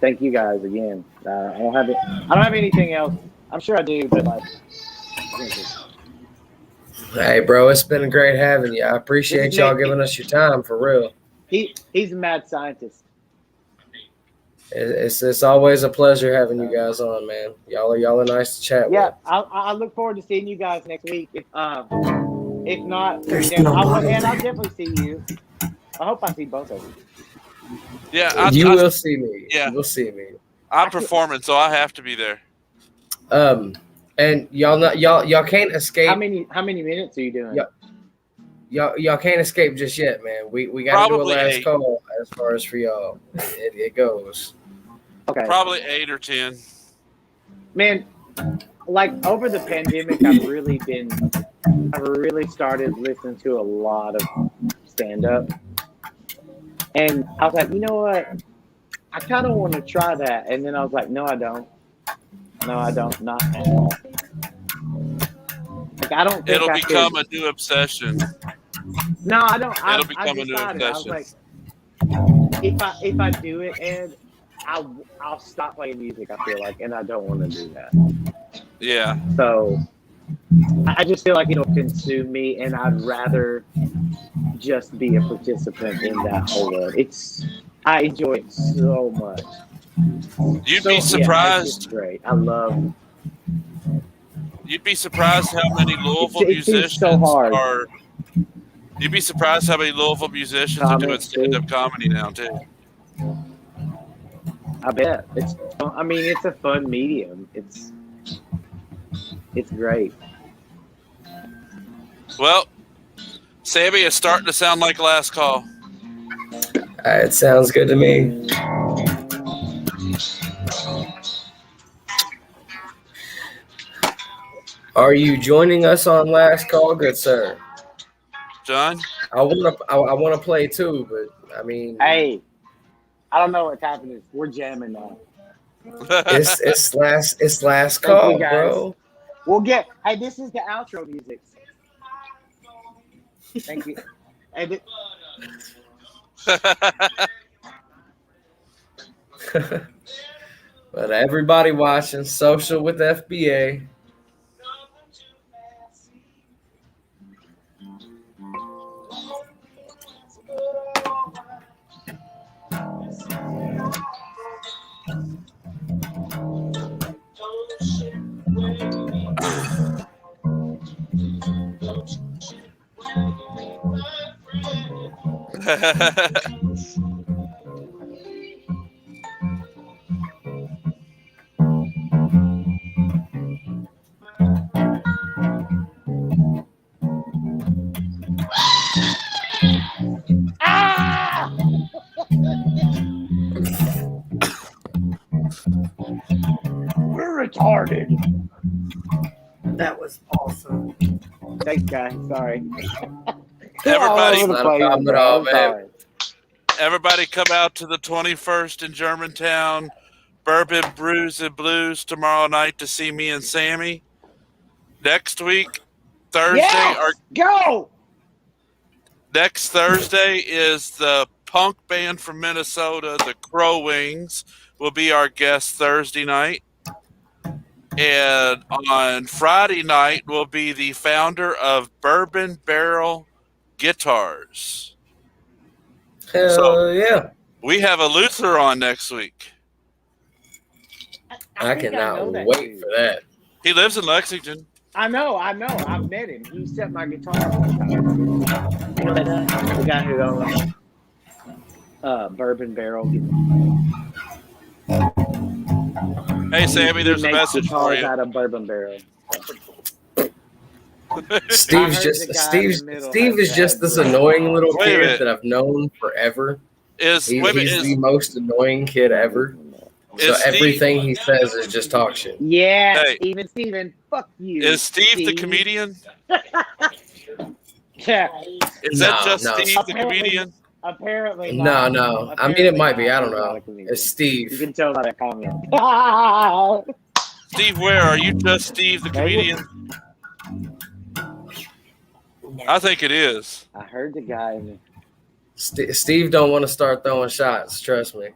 Thank you guys again. I don't have anything else. I'm sure I do, but like. Hey, bro, it's been great having you. I appreciate y'all giving us your time for real. He's a mad scientist. It's always a pleasure having you guys on, man. Y'all are nice to chat with. Yeah, I look forward to seeing you guys next week. If not, There's I'll definitely see you. I hope I see both of you. Yeah, You will see me. Yeah. You will see me. I'm performing, so I have to be there. And y'all can't escape. How many minutes are you doing? Y'all can't escape just yet, man. We got to do a Probably last 8. call as far as for y'all. It goes. Okay. Probably 8 or 10. Man, like over the pandemic, I've really started listening to a lot of stand-up. And I was like, you know what? I kind of want to try that. And then I was like, no, I don't. No, I don't. Not at all. Like, I don't think It'll I become could. a new obsession. No, I don't. It'll become a new I was obsession. like, if I do it, Ed, I'll stop playing music, I feel like, and I don't want to do that. Yeah. So I just feel like it'll consume me, and I'd rather just be a participant in that whole world. I enjoy it so much. You'd be surprised. It's great. I love. You'd be surprised how many Louisville It seems musicians so hard. are. You'd be surprised how many Louisville musicians are doing stand-up comedy now too. I bet it's a fun medium. It's great. Well, Sammy, it's starting to sound like last call. It sounds good to me. Are you joining us on last call, good sir? John? I wanna play too, but I mean, Hey, I don't know what's happening. We're jamming now. it's last Thank call, you, guys. bro. Hey, this is the outro music. Thank you. Hey, But everybody watching Social with FBA. we're retarded. That was awesome. Thanks, guys. Sorry. Everybody, All over the Not a place, problem at bro. all, I'm man. sorry. everybody come out to the 21st in Germantown. Bourbon Brews and Blues tomorrow night to see me and Sammy. Next week, Thursday, Yes! Go! next Thursday is the punk band from Minnesota, the Crow Wings, will be our guest Thursday night. And on Friday night will be the founder of Bourbon Barrel Guitars. Hell yeah. We have a Luther on next week. I think cannot know that wait dude. for that. He lives in Lexington. I know. I've met him. He set my guitar one time. The guy who owns Bourbon Barrel. Hey, Sammy, there's a He makes message for guitars you. out of Bourbon Barrel. Steve's I heard just the guy Steve. in the middle Steve has is just bad this breath. annoying little Wait a minute. kid that I've known forever. Is He's wait a minute, the most annoying kid ever. So is Steve, everything he says is just talk shit. Yeah, Hey. Steven, fuck you. is Steve the comedian? Yeah, Is that No, just no. Steve the Apparently- comedian? apparently No, not. no. I mean, Apparently it might be. not. I don't He's not know. a comedian. It's You Steve. can tell by that comment. Steve Ware, are you just Steve the comedian? I think it is. I heard the guy. Steve don't want to start throwing shots. Trust me.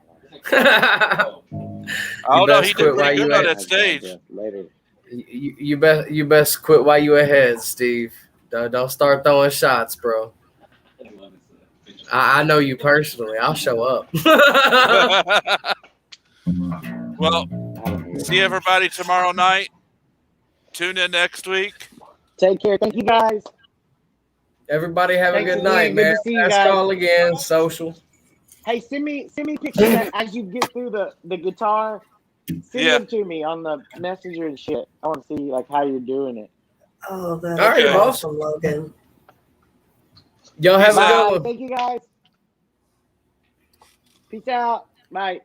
Oh no, best he quit did while pretty you good on at- that stage. Later. You best quit while you ahead, Steve. Don't start throwing shots, bro. I know you personally. I'll show up. Well, see everybody tomorrow night. Tune in next week. Take care. Thank you guys. Everybody have Thanks a good again. night, Good man. to see you Last guys. call again. Social. Hey, send me pictures as you get through the guitar. Send Yeah. them to me on the messenger and shit. I want to see like how you're doing it. Oh, that's All right, boss. awesome, Logan. Y'all have a Bye. good one. Thank you guys. Peace out. Bye.